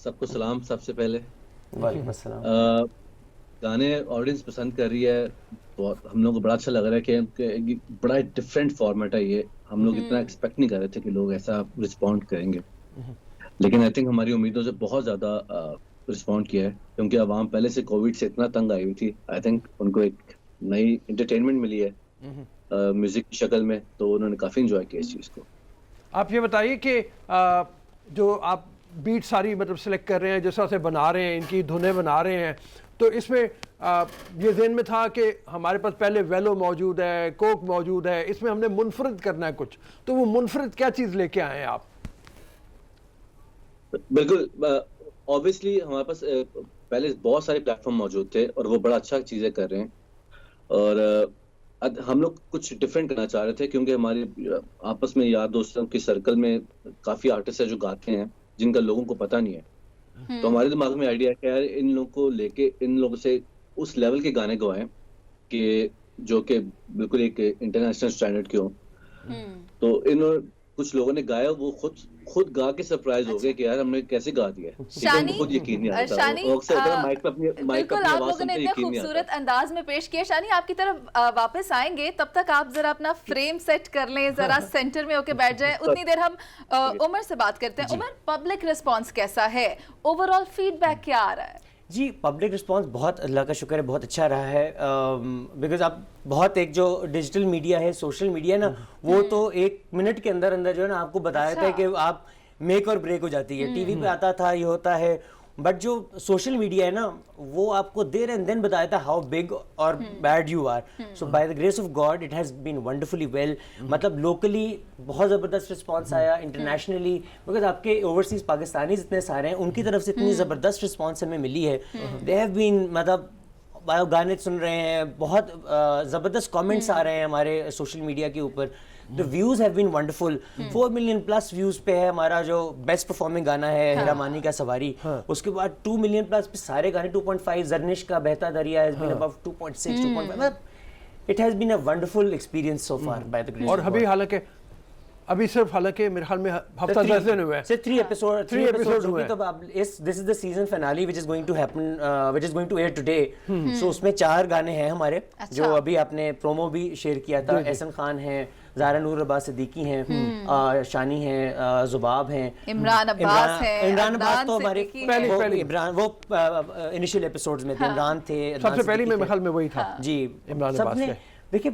सबको सलाम। सबसे पहले वालेकुम अस्सलाम। गाने ऑडियंस पसंद कर रही है, बहुत हम लोग को बड़ा अच्छा लग रहा है कि बड़ा डिफरेंट फॉर्मेट है ये। हम लोग इतना एक्सपेक्ट नहीं कर रहे थे कि लोग ऐसा रिस्पॉन्ड करेंगे, लेकिन आई थिंक हमारी उम्मीदों से बहुत ज़्यादा रिस्पॉन्ड किया है, क्योंकि आवाम पहले से कोविड से इतना तंग आई हुई थी। आई थिंक उनको एक नई एंटरटेनमेंट मिली है म्यूजिक की शक्ल में, तो उन्होंने काफ़ी इंजॉय किया इस चीज़ को। आप ये बताइए कि जो आप बीट सारी मतलब सिलेक्ट कर रहे हैं, जिस तरह से बना रहे हैं, इनकी धुनें बना रहे हैं, तो इसमें ये ज़हन में था कि हमारे पास पहले वेलो मौजूद है, कोक मौजूद है, इसमें हमने मुनफरद करना है कुछ, तो वो मुनफरद क्या चीज़ लेके आए हैं आप? बिल्कुल, ऑब्वियसली हमारे पास पहले बहुत सारे प्लेटफॉर्म मौजूद थे और वो बड़ा अच्छा चीज़ें कर रहे हैं, और हम लोग कुछ डिफरेंट करना चाह रहे थे, क्योंकि हमारे आपस में यार दोस्तों के सर्कल में काफ़ी आर्टिस्ट है जो गाते हैं जिनका लोगों को पता नहीं है। तो हमारे दिमाग में आइडिया है कि यार इन लोगों को लेके इन लोगों से उस लेवल के गाने गवाएं कि जो कि बिल्कुल एक इंटरनेशनल स्टैंडर्ड के हो। तो इन कुछ लोगों ने गाया, वो खुद गा के सरप्राइज हो गए कि यार हमने कैसे गा दिया। शानी, खुद यकीन नहीं आता। शानी, माइक पे अपनी बिल्कुल आप लोगों ने इतने खूबसूरत अंदाज में पेश किया। शानी आपकी तरफ वापस आएंगे, तब तक आप जरा अपना फ्रेम सेट कर लें, जरा सेंटर में होके बैठ जाएं। उतनी देर हम उमर से बात करते हैं। उमर, पब्लिक रिस्पांस कैसा है, ओवरऑल फीडबैक क्या आ रहा है? जी पब्लिक रिस्पांस बहुत, अल्लाह का शुक्र है, बहुत अच्छा रहा है। बिकॉज अब बहुत एक जो डिजिटल मीडिया है, सोशल मीडिया ना, वो तो 1 मिनट के अंदर अंदर जो है ना आपको बता देता है कि आप मेक और ब्रेक हो जाती है। टीवी पे आता था, ये होता है, बट जो सोशल मीडिया है ना वो आपको देर एंड देन बता देता है हाउ बिग और bad you are. So by the grace of God it has been wonderfully well. मतलब लोकली बहुत ज़बरदस्त रिस्पांस आया, इंटरनेशनली बिकॉज आपके ओवरसीज पाकिस्तानी इतने सारे हैं, उनकी तरफ से इतनी ज़बरदस्त रिस्पांस हमें मिली है। दे हैव बीन, मतलब गाने सुन रहे हैं, बहुत ज़बरदस्त कमेंट्स आ रहे हैं हमारे सोशल मीडिया के ऊपर। The views have been wonderful. 4 million plus views पे है हमारा जो बेस्ट परफॉर्मिंग गाना है हिरामानी का सवारी। उसके बाद 2 million प्लस पे सारे गाने, 2.5 जर्निश का बहता दरिया has been above 2.6, 2.5। मतलब it has been a wonderful experience so far by the grace और of God. अभी सिर्फ हालांकि मेरे ख्याल में हफ्ता 10 दिन हुए हैं, सिर्फ 3 एपिसोड हुए हैं। तो अब this is the season finale which is going to happen, which is going to air today. So उसमें 4 गाने हैं हमारे, जो अभी आपने प्रोमो भी शेयर किया था। एहसन खान है, ज़ारा नूर अब्बास सिद्दीकी हैं, शानी हैं, जुबाब हैं, इमरान अब्बास तो हमारे पहले इमरान वो इनिशियल एपिसोड्स में थे, इमरान थे, सबसे पहले मेरे ख्याल में वही था जी। इमरान अब्बास के। देखिए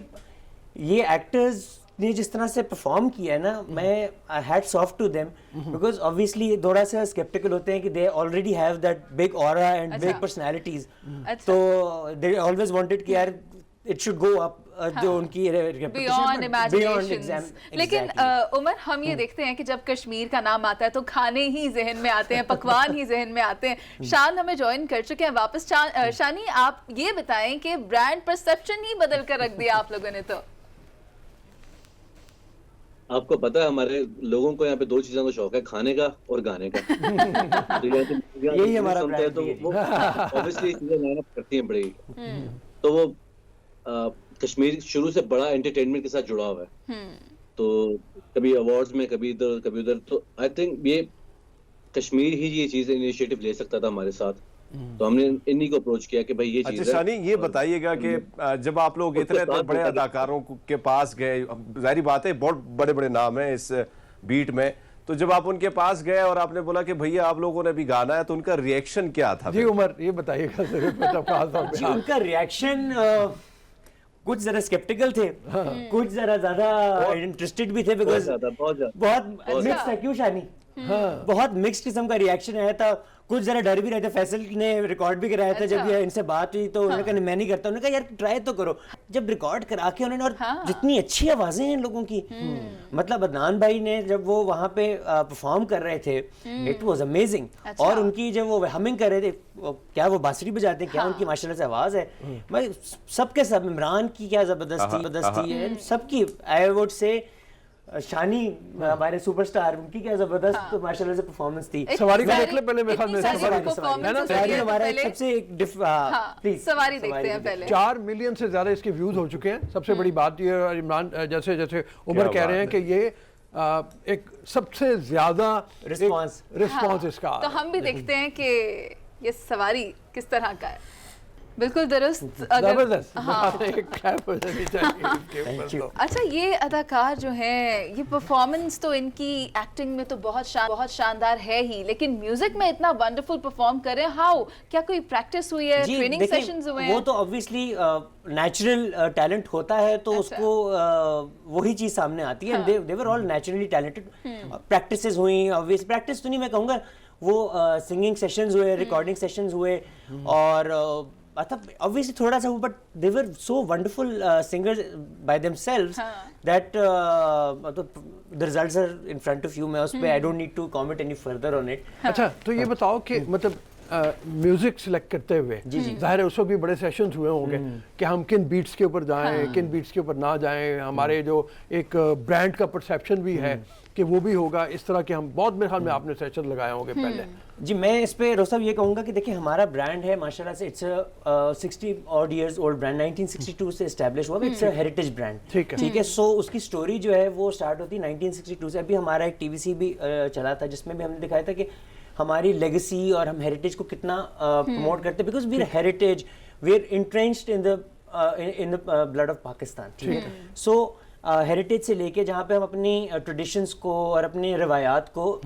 ये एक्टर्स ने जिस तरह से परफॉर्म किया है ना, मैं hats off to them, because obviously थोड़ा सा स्केप्टिकल होते हैं कि they already have that big aura and big personalities. तो दे ऑलवेज वांटेड कि यार इट शुड गो अप, जो उनकी बियॉन्ड इमेजिनेशन। लेकिन उमर, हम ये देखते हैं कि जब कश्मीर का नाम आता है तो खाने ही जहन में आते हैं, पकवान ही जहन में आते हैं। शान हमें ज्वाइन कर चुके हैं वापस। शानी, आप ये बताएं कि ब्रांड परसेप्शन ही बदल कर रख दिया आप लोगों ने। तो आपको पता है हमारे लोगों को यहाँ पे 2 चीजों का शौक है, खाने का और गाने का। तो यही हमारा सुनते हैं तो वो ऑब्वियसली चीजें लाइन अप करती हैं बड़ी। तो वो कश्मीर शुरू से बड़ा एंटरटेनमेंट के साथ जुड़ा हुआ है। तो कभी अवार्ड्स में, कभी इधर कभी उधर। तो आई थिंक ये कश्मीर ही ये चीज इनिशिएटिव ले सकता था हमारे साथ। तो हमने इन्हीं को अप्रोच किया कि भाई ये चीज अच्छा शानी, ये बताइएगा कि जब आप लोग इतने बड़े अदाकारों के पास गए, जाहिर बात है बहुत बड़े बड़े नाम है इस बीट में, तो जब आप उनके पास गए और आपने बोला कि भैया आप लोगों ने भी गाना है, तो उनका रिएक्शन क्या था? जी उमर, ये बताइएगा। जी, उनका रिएक्शन कुछ जरा स्केप्टिकल थे, कुछ जरा ज्यादा इंटरेस्टेड भी थे, बिकॉज बहुत मिक्स है। क्यों शानी? बहुत मिक्स्ड किस्म का रिएक्शन आया था। कुछ जरा डर भी रहे थे। फैसल ने रिकॉर्ड भी कराया था। जब ये इनसे बात हुई तो उन्होंने कहा मैं नहीं करता। उन्होंने कहा यार ट्राई तो करो। जब रिकॉर्ड करा के उन्होंने, और जितनी अच्छी आवाजें हैं लोगों की, मतलब अदनान भाई ने जब वो वहां पे परफॉर्म कर रहे थे, इट वाज अमेजिंग। और उनकी जब वो हमिंग कर रहे थे, क्या वो बांसुरी बजाते हैं, क्या उनकी माशाल्लाह से आवाज है भाई, सबके सब। इमरान की क्या जबरदस्ती है सबकी। आई वुड से शानी हमारे सुपरस्टार, उनकी क्या जबरदस्त माशाल्लाह से परफॉर्मेंस थी। सवारी को देख ले पहले, मेरे ख्याल में सवारी हमारा एक सबसे प्लीज सवारी देखते हैं पहले। 4 मिलियन से ज्यादा इसके व्यूज हो चुके हैं। सबसे बड़ी बात ये, इमरान जैसे जैसे उमर कह रहे हैं कि ये एक सबसे ज्यादा रिस्पॉन्स इसका। तो हम भी देखते हैं कि ये सवारी किस तरह का है। बिल्कुल दुरुस्त। अच्छा, ये अदाकार जो है, ये परफॉर्मेंस तो इनकी एक्टिंग में तो बहुत शानदार है ही, लेकिन म्यूजिक में इतना वंडरफुल परफॉर्म कर रहे हैं। हाउ? क्या कोई प्रैक्टिस हुई है, ट्रेनिंग सेशंस हुए हैं? वो तो ऑब्वियसली नेचुरल टैलेंट होता है, तो उसको वही चीज सामने आती है। They were all naturally talented. Practices हुई, ऑब्वियस प्रैक्टिस तो नहीं मैं कहूँगा, वो सिंगिंग सेशंस हुए, रिकॉर्डिंग सेशंस हुए, और मतलब obviously थोड़ा सा, but they were so wonderful singers by themselves that the results are in front of you. मैं उस पे I don't need to comment any further on it. अच्छा, तो ये बताओ कि मतलब म्यूजिक सिलेक्ट करते हुए जाहिर है उसको भी बड़े सेशंस हुए होंगे कि हम किन बीट्स के ऊपर जाएं, किन बीट्स के ऊपर ना जाएं। हमारे जो एक ब्रांड का परसेप्शन भी है कि वो भी होगा इस तरह के। हम बहुत, मेरे ख्याल में आपने सेशन लगाए होंगे पहले। जी, मैं इस पे रोसा ये कहूँगा कि देखिए हमारा ब्रांड है माशाल्लाह से, it's 60 odd years old brand, 1962 से एस्टैब्लिश हुआ। It's a heritage brand. ठीक है। सो उसकी स्टोरी जो है वो स्टार्ट होती है 1962 से। अभी हमारा एक टीवीसी भी चला था जिसमें भी हमने दिखाया था कि हमारी लेगेसी और हम हेरिटेज को कितना प्रमोट करते हैं, because we are heritage, we are entrenched in the blood of Pakistan. ठीक है। सो हेरिटेज से लेके जहाँ पे हम अपनी ट्रेडिशंस को और अपनी रवायात को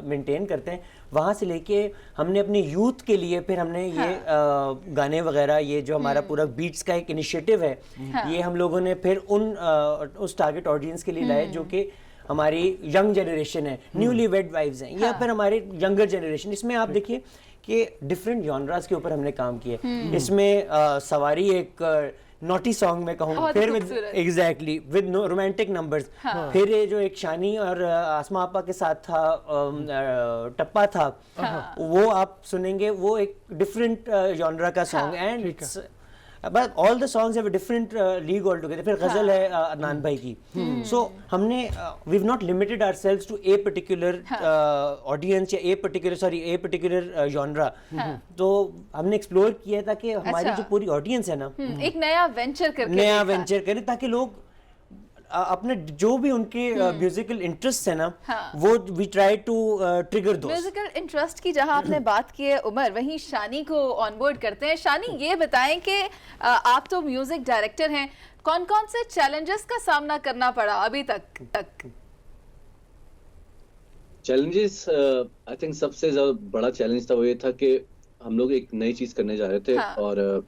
मेंटेन करते हैं, वहाँ से लेके हमने अपने यूथ के लिए फिर हमने ये गाने वगैरह, ये जो हमारा पूरा बीट्स का एक इनिशिएटिव है, ये हम लोगों ने फिर उस टारगेट ऑडियंस के लिए लाए जो कि हमारी यंग जनरेशन है, न्यूली वेड वाइफ्स हैं, या फिर हमारे यंगर जनरेशन। इसमें आप देखिए कि डिफरेंट जॉनरास के ऊपर हमने काम किया। इसमें सवारी एक नॉटी सॉन्ग में कहूँ, फिर with exactly with romantic numbers, फिर ये जो एक शानी और आसमा आपा के साथ था टप्पा था, वो आप सुनेंगे, वो एक डिफरेंट जॉनरा का song. And but all the songs have a different league all together. फिर गजल है अदनान भाई की। सो हमने we have not limited ourselves to a particular audience या ए पर्टिकुलर जॉनरा। तो हमने एक्सप्लोर किया था कि हमारी जो पूरी ऑडियंस है ना, एक नया वेंचर करें ताकि लोग अपने जो भी उनके म्यूजिकल इंटरेस्ट है ना, वो वी ट्राई टू ट्रिगर दो म्यूजिकल इंटरेस्ट की। जहां आपने बात की है उमर, वहीं शानी को ऑनबोर्ड करते हैं। शानी, ये बताएं कि आप तो म्यूजिक डायरेक्टर हैं, कौन कौन से चैलेंजेस का सामना करना पड़ा अभी तक? चैलेंजेस आई थिंक सबसे ज्यादा बड़ा चैलेंज था वो ये था कि हम लोग एक नई चीज करने जा रहे थे, और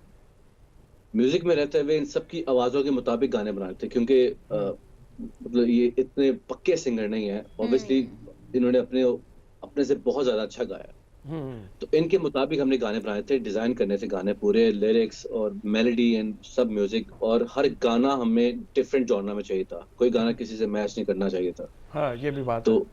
म्यूजिक में रहते हुए इन सबकी आवाजों के मुताबिक गाने बना रहे थे, क्योंकि मतलब ये इतने पक्के सिंगर नहीं है। ऑब्वियसली इन्होंने अपने से बहुत ज्यादा अच्छा गाया, तो इनके मुताबिक हमने गाने बनाए थे, डिजाइन करने थे गाने पूरे, लिरिक्स और मेलोडी एंड सब म्यूजिक, और हर गाना हमें डिफरेंट जॉनर में चाहिए था, कोई गाना किसी से मैच नहीं करना चाहिए था। हाँ, ये भी बात तो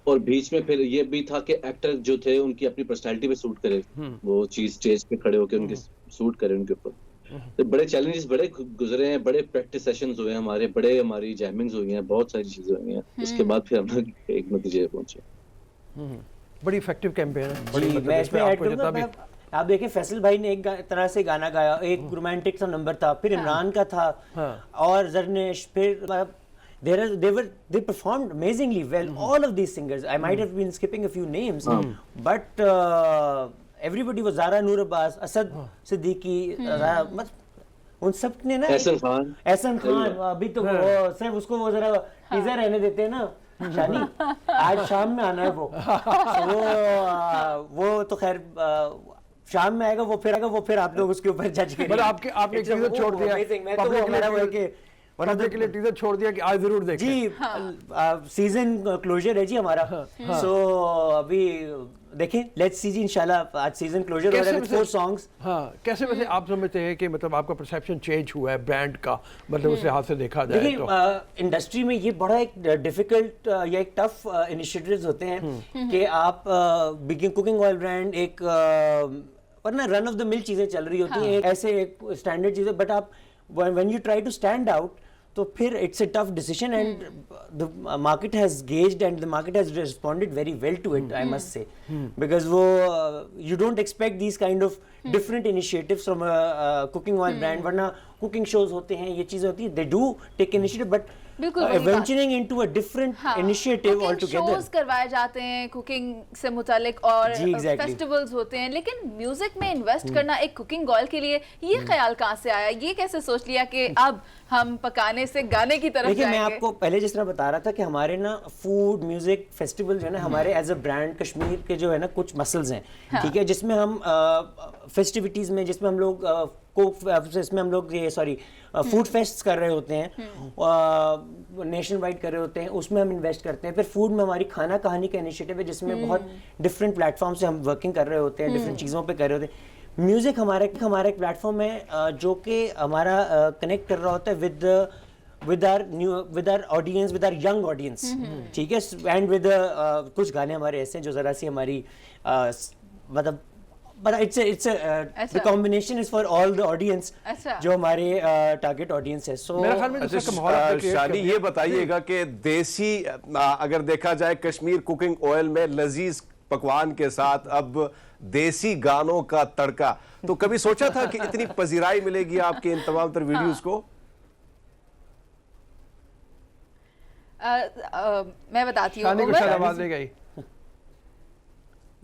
और बीच में फिर ये भी था कि एक्टर जो थे उनकी अपनी पर्सनैलिटी पे सूट करे, वो चीज स्टेज पे खड़े होकर उनके सूट करे उनके ऊपर। तो बड़े चैलेंजेस बड़े गुजरे हैं, बड़े प्रैक्टिस सेशंस हुए हैं हमारे, बड़े हमारी जैमिंग्स हुई हैं, बहुत सारी चीजें हुई हैं, उसके बाद फिर हम लोग एक नतीजे पे पहुंचे। बड़ी इफेक्टिव कैंपेन है, बड़ी जी, मतलब मैं इसमें इसमें ऐड आपको जितना भी करूंगा, आप देखिए फैसल भाई ने एक तरह से गाना गाया, एक रोमांटिक सा नंबर था, फिर इमरान का था, और जरनेश, फिर they performed amazingly well, all of these singers. I might have been skipping a few names, but everybody was, Zara Noor Abbas, Asad Siddiqui, उन सब ने ना, एहसन खान, अभी तो वो सिर्फ उसको वो जरा टीजर रहने देते हैं ना शानी, आज शाम में आना है वो तो खैर शाम में आएगा, वो फिर आप लोग उसके ऊपर जज करेंगे। मतलब आपने एक टीजर छोड़ दिया, पब्लिक के लिए टीजर छोड़ दिया कि आज जरूर देखें। जी, सीजन क्लोजर है जी हमारा, सो अभी देखें, लेट्स सी जी, इंशाल्लाह आज सीजन क्लोजर हो रहा है विद 4 सॉन्ग्स। हाँ, कैसे वैसे आप समझते हैं कि मतलब आपका परसेप्शन चेंज हुआ है ब्रांड का, मतलब उस लिहाज से देखा जाए देखिए, तो इंडस्ट्री में ये बड़ा एक डिफिकल्ट या एक टफ इनिशिएटिव्स होते हैं कि आप कुकिंग ऑयल ब्रांड, एक वरना रन ऑफ द मिल चीजें चल रही होती हैं, ऐसे एक स्टैंडर्ड चीजें, बट आप when you try to stand out, तो फिर it's a tough decision, and the market has gazed and the market has responded very well to it, I must say, because वो you don't expect these kind of different initiatives from cooking oil brand, वरना cooking shows होते हैं, ये चीजें होती है, they do take initiative, but venturing into a different initiative altogether. Shows करवाए जाते हैं कुकिंग से मुतालिक और फेस्टिवल्स होते हैं, लेकिन म्यूजिक में इन्वेस्ट करना एक कुकिंग ऑयल के लिए, ये ख्याल कहाँ से आया, ये कैसे सोच लिया कि अब हम पकाने से गाने की तरफ देखिए, जाएंगे? मैं आपको पहले जिस तरह बता रहा था कि हमारे ना फूड म्यूजिक फेस्टिवल जो है ना, हमारे एज अ ब्रांड कश्मीर के जो है ना कुछ मसल्स हैं, ठीक है, जिसमें हम फेस्टिविटीज में, जिसमें हम लोग इसमें हम लोग ये फूड फेस्ट कर रहे होते हैं, नेशन वाइड कर रहे होते हैं, उसमें हम इन्वेस्ट करते हैं। फिर फूड में हमारी खाना कहानी का इनिशिएटिव है, जिसमें बहुत डिफरेंट प्लेटफॉर्म से हम वर्किंग कर रहे होते हैं, डिफरेंट चीज़ों पे कर रहे होते हैं। म्यूजिक हमारा एक प्लेटफॉर्म है जो कि हमारा कनेक्ट कर रहा होता है with our audience, with our young audience, ठीक है, एंड विद कुछ गाने हमारे ऐसे हैं जो जरा सी हमारी मतलब, but it's the combination is for all the audience, जो हमारे टारगेट ऑडियंस है। सो मेरे ख्याल में शानी, ये बताइएगा कि देसी, अगर देखा जाए कश्मीर कुकिंग ऑयल में लजीज पकवान के साथ अब देसी गानों का तड़का, तो कभी सोचा था कि इतनी पजीराई मिलेगी आपके इन तमाम तर वीडियोस को? मैं बताती हूँ,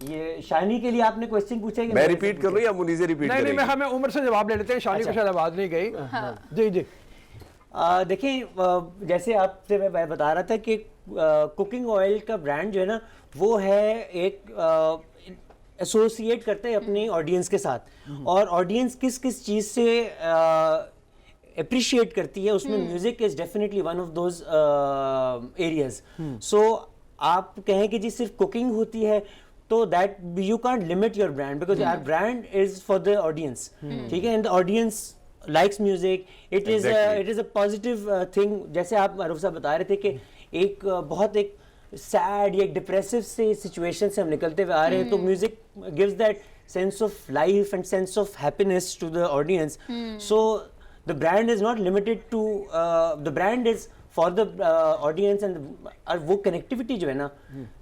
ये शानी के लिए आपने क्वेश्चन पूछा कि मैं रिपीट कर लूं या मुनीज़ रिपीट करेंगे? नहीं, हमें उम्र से जवाब ले लेते हैं, शानी को शायद आवाज नहीं गई। जी जी, देखिए, जैसे आपसे मैं बता रहा था कि कुकिंग ऑयल का ब्रांड जो है ना, वो है एक एसोसिएट करते हैं अपनी ऑडियंस के साथ, और ऑडियंस किस किस चीज़ से अप्रिशिएट करती है, उसमें music is definitely one of those areas. So आप कहें कि जी सिर्फ कुकिंग होती है, तो that you can't limit your brand, because our brand is for the audience, ठीक है, and the audience likes music, it is a positive thing. जैसे आप मारूफ साहब बता रहे थे कि एक बहुत एक सैड या डिप्रेसिव से सिचुएशन से हम निकलते हुए आ रहे हैं, तो music gives that sense of life and sense of happiness to the audience. So the brand is not limited to the brand is for the audience, and वो connectivity जो है ना,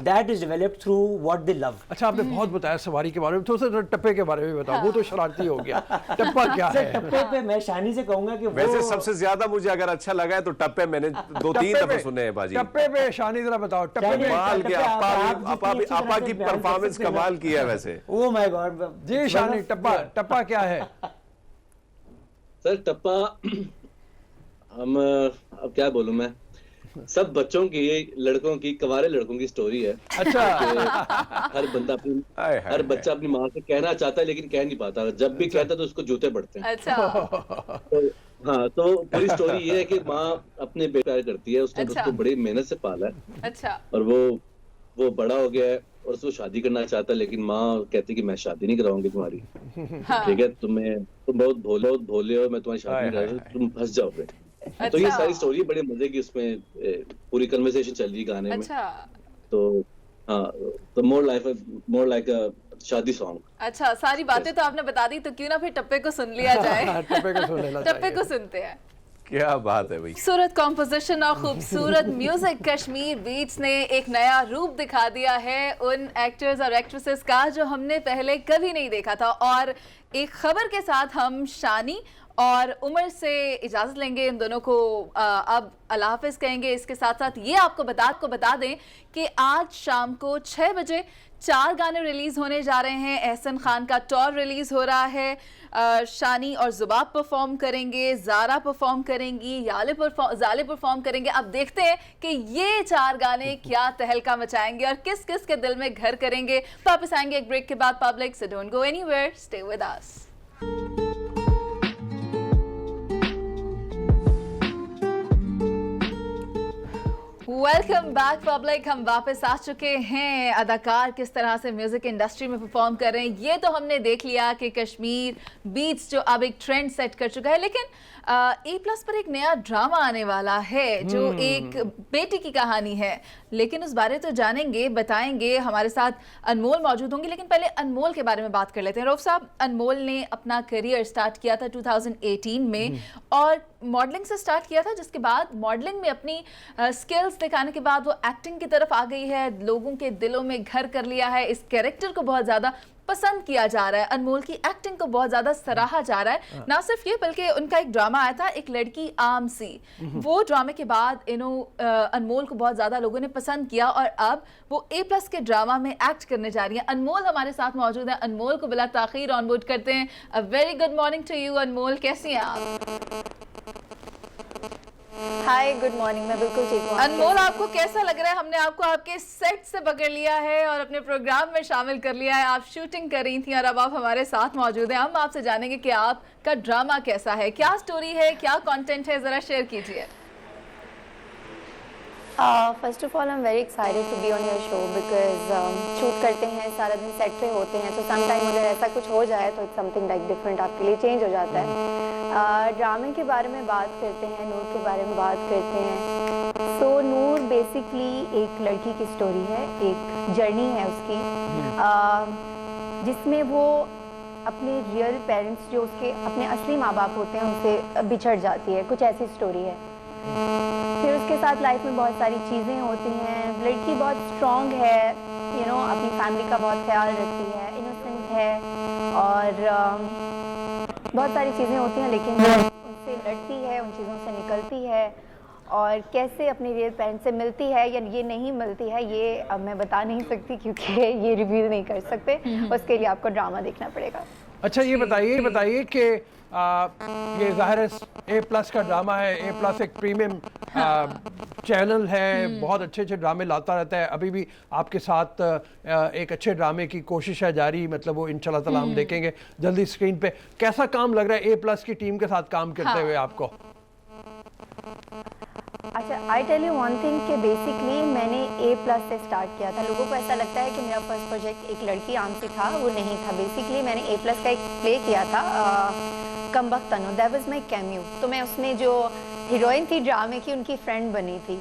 that is developed through what they love। अच्छा, आपने बहुत बताया सवारी के बारे में, थोड़ा सा टप्पे के बारे में बताओ। वो तो शरारती हो गया, टप्पा क्या है? टप्पे पे मैं शानी से कहूंगा कि वैसे सबसे ज्यादा मुझे अगर अच्छा लगा है तो टप्पे मैंने 2-3 दफे सुने हैं बाजी। टप्पे पे शानी जरा बताओ, टप्पे पे कमाल किया, आपा की परफॉर्मेंस कमाल किया है वैसे। ओह माय गॉड जी शानी, टप्पा क्या है? सर टप्पा, हम अब क्या बोलूं मैं, सब बच्चों की, लड़कों की, कवारे लड़कों की स्टोरी है। अच्छा। हर बच्चा अपनी माँ से कहना चाहता है लेकिन कह नहीं पाता, जब भी कहता है तो उसको जूते पड़ते हैं। अच्छा। तो पूरी स्टोरी ये है कि माँ अपने बेटे प्यार करती है, उसने उसको बड़ी मेहनत से पाला है। अच्छा। और वो बड़ा हो गया है और उसको शादी करना चाहता है, लेकिन माँ कहती कि मैं शादी नहीं कराऊंगी तुम्हारी, ठीक है, तुम बहुत भोले हो, मैं तुम्हारी शादी नहीं कराऊंगी, तुम फंस जाओगे। तो ये सारी स्टोरी बड़े मजे की उसमें पूरी कन्वर्सेशन चल रही है गाने में। तो हाँ, तो मोर लाइक अ शादी सॉन्ग। अच्छा, सारी बातें तो आपने बता दी, तो क्यों ना फिर टप्पे को सुन लिया जाए। टप्पे को सुन लेना टप्पे को सुनते हैं। क्या बात है भाई। खूबसूरत कॉम्पोजिशन और खूबसूरत म्यूजिक, कश्मीर बीट्स ने एक नया रूप दिखा दिया है उन एक्टर्स और एक्ट्रेसेस का जो हमने पहले कभी नहीं देखा था। और एक खबर के साथ हम शानी और उमर से इजाज़त लेंगे, इन दोनों को अब अल्लाह हाफ़िज़ कहेंगे। इसके साथ साथ ये आपको बता दें कि आज शाम को 6 बजे 4 गाने रिलीज़ होने जा रहे हैं। एहसन खान का टॉर रिलीज़ हो रहा है, शानी और जुबाब परफॉर्म करेंगे, ज़ारा परफॉर्म करेंगी, जाले परफॉर्म करेंगे। अब देखते हैं कि ये 4 गाने क्या तहलका मचाएंगे और किस किस के दिल में घर करेंगे। वापस आएंगे एक ब्रेक के बाद public, so don't go anywhere, stay with us. Welcome back public, हम वापस आ चुके हैं। अदाकार किस तरह से म्यूजिक इंडस्ट्री में परफॉर्म कर रहे हैं ये तो हमने देख लिया कि कश्मीर बीट्स जो अब एक ट्रेंड सेट कर चुका है, लेकिन A+ पर एक नया ड्रामा आने वाला है जो एक बेटी की कहानी है। लेकिन उस बारे तो जानेंगे, बताएंगे। हमारे साथ अनमोल मौजूद होंगे, लेकिन पहले अनमोल के बारे में बात कर लेते हैं। रऊफ साहब, अनमोल ने अपना करियर स्टार्ट किया था 2018 में और मॉडलिंग से स्टार्ट किया था, जिसके बाद मॉडलिंग में अपनी स्किल्स दिखाने के बाद वो एक्टिंग की तरफ आ गई है, लोगों के दिलों में घर कर लिया है। इस कैरेक्टर को बहुत ज़्यादा पसंद किया जा रहा है, अनमोल की एक्टिंग को बहुत ज़्यादा सराहा जा रहा है। ना सिर्फ ये, बल्कि उनका एक ड्रामा आया था एक लड़की आम सी, वो ड्रामे के बाद अनमोल को बहुत ज़्यादा लोगों ने पसंद किया और अब वो A+ के ड्रामा में एक्ट करने जा रही है। अनमोल हमारे साथ मौजूद है, अनमोल को बिला ताखीर ऑनबोर्ड करते हैं। A very good morning to you Anmol, कैसी हैं आप? हाय, गुड मॉर्निंग, मैं बिल्कुल ठीक हूँ। अनमोल, आपको कैसा लग रहा है? हमने आपको आपके सेट से पकड़ लिया है और अपने प्रोग्राम में शामिल कर लिया है। आप शूटिंग कर रही थी और अब आप हमारे साथ मौजूद हैं। हम आपसे जानेंगे कि आपका ड्रामा कैसा है, क्या स्टोरी है, क्या कंटेंट है, जरा शेयर कीजिए। First of all I am very excited to be on your show because shoot करते हैं, सारा दिन सेट पे होते हैं, तो समटाइम अगर ऐसा कुछ हो जाए तो इट्स समथिंग लाइक डिफरेंट, आपके लिए चेंज हो जाता है। ड्रामे के बारे में बात करते हैं, नूर के बारे में बात करते हैं। सो नूर बेसिकली एक लड़की की स्टोरी है, एक जर्नी है उसकी, जिसमें वो अपने रियल पेरेंट्स जो उसके अपने असली माँ बाप होते हैं उनसे बिछड़ जाती है, कुछ ऐसी स्टोरी है। फिर उसके साथ लाइफ में बहुत सारी चीज़ें होती हैं। लड़की बहुत स्ट्रॉन्ग है, यू नो, अपनी फैमिली का बहुत ख्याल रखती है, इनोसेंट है और बहुत सारी चीज़ें होती हैं, लेकिन वो उनसे लड़ती है, उन चीज़ों से निकलती है और कैसे अपने रियल पेरेंट्स से मिलती है या ये नहीं मिलती है, ये अब मैं बता नहीं सकती क्योंकि ये रिवील नहीं कर सकते। उसके लिए आपको ड्रामा देखना पड़ेगा। अच्छा, ये बताइए कि ये ज़ाहिर है A+ का ड्रामा है। A+ एक प्रीमियम चैनल है, बहुत अच्छे ड्रामे लाता रहता है। अभी भी आपके साथ एक अच्छे ड्रामे की कोशिश है जारी, मतलब वो इंशाल्लाह ताला हम देखेंगे जल्दी स्क्रीन पे। कैसा काम लग रहा है A+ की टीम के साथ काम करते हुए आपको? अच्छा, I tell you one thing कि बेसिकली मैंने A+ से स्टार्ट किया था। लोगों को ऐसा लगता है कि मेरा फर्स्ट प्रोजेक्ट एक लड़की आम से था, वो नहीं था। बेसिकली मैंने A+ का एक प्ले किया था, कमबख्त तनु, दैट वाज माय कैमियो। तो मैं उसमें जो हीरोइन थी ड्रामे की, उनकी फ्रेंड बनी थी।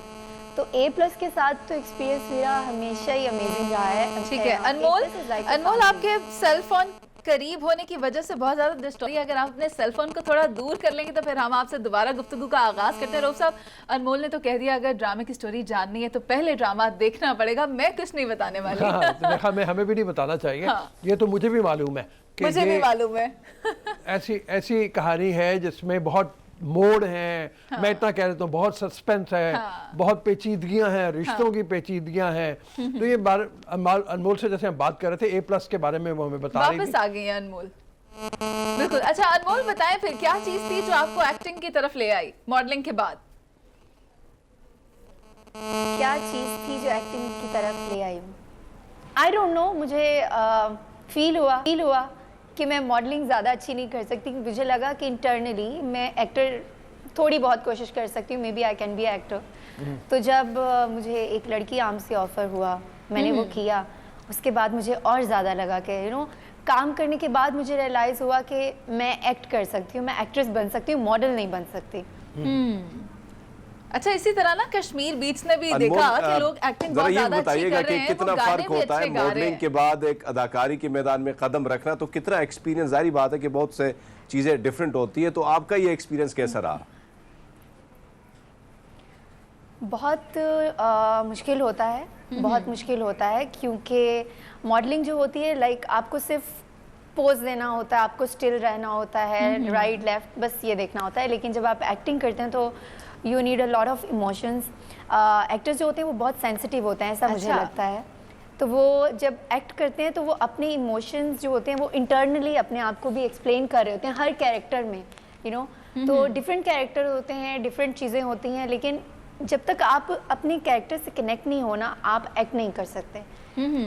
तो A+ के साथ तो एक्सपीरियंस मेरा हमेशा ही अमेजिंग रहा है। ठीक है अनमोल, आपके सेल फोन करीब होने की वजह से बहुत ज़्यादा डिस्टर्ब, अगर आप अपने सेल फोन को थोड़ा दूर कर लेंगे तो फिर हम आपसे दोबारा गुफ्तगू का आगाज़ करते हैं। रऊफ साहब, अनमोल ने तो कह दिया अगर ड्रामे की स्टोरी जाननी है तो पहले ड्रामा देखना पड़ेगा, मैं कुछ नहीं बताने वाली। हाँ, तो हमें भी नहीं बताना चाहिए। हाँ। ये तो मुझे भी मालूम है कि मुझे भी मालूम है ऐसी कहानी है जिसमें बहुत मोड़ हैं। हाँ। मैं इतना कह देता हूँ, बहुत सस्पेंस है। हाँ। बहुत पेचीदगियां हैं, रिश्तों की पेचीदगियां हैं। तो ये अनमोल से जैसे हम बात कर रहे थे A+ के बारे में, वो हमें बता रही थी। वापस आ गई है अनमोल। बिल्कुल। अच्छा अनमोल, बताएं फिर क्या चीज थी जो आपको एक्टिंग की तरफ ले आई मॉडलिंग के बाद? क्या चीज थी जो एक्टिंग की तरफ ले आई? आई डोंट नो, मुझे फील हुआ कि मैं मॉडलिंग ज़्यादा अच्छी नहीं कर सकती। मुझे लगा कि इंटरनली मैं एक्टर थोड़ी बहुत कोशिश कर सकती हूँ, maybe I can be actor. तो जब मुझे एक लड़की आम से ऑफ़र हुआ, मैंने वो किया उसके बाद मुझे और ज़्यादा लगा कि काम करने के बाद मुझे रियलाइज़ हुआ कि मैं एक्ट कर सकती हूँ, मैं एक्ट्रेस बन सकती हूँ, मॉडल नहीं बन सकती। अच्छा, इसी तरह ना कश्मीर बीच ने भी देखा कि लोग एक्टिंग बहुत ज्यादा अच्छी कर रहे हैं, कितना वो गाने फर्क भी होता है अच्छे गा रहे मॉडलिंग हैं। के बाद एक अदाकारी के मैदान में कदम रखना, तो कितना एक्सपीरियंस, जाहिर बात है कि बहुत से चीजें डिफरेंट होती है। तो आपका ये एक्सपीरियंस कैसा रहा? बहुत मुश्किल होता है, बहुत मुश्किल होता है, क्योंकि मॉडलिंग जो होती है लाइक आपको सिर्फ पोज देना होता है, आपको स्टिल रहना होता है, राइट लेफ्ट बस ये देखना होता है। लेकिन जब आप एक्टिंग करते हैं तो you need a lot of emotions. Actors जो होते हैं वो बहुत सेंसिटिव होते हैं, ऐसा मुझे लगता है। तो वो जब एक्ट करते हैं तो वो अपने इमोशंस जो होते हैं वो इंटरनली अपने आप को भी एक्सप्लेन कर रहे होते हैं हर कैरेक्टर में, तो डिफरेंट कैरेक्टर होते हैं, डिफरेंट चीज़ें होती हैं, लेकिन जब तक आप अपने कैरेक्टर से कनेक्ट नहीं होना आप एक्ट नहीं कर सकते।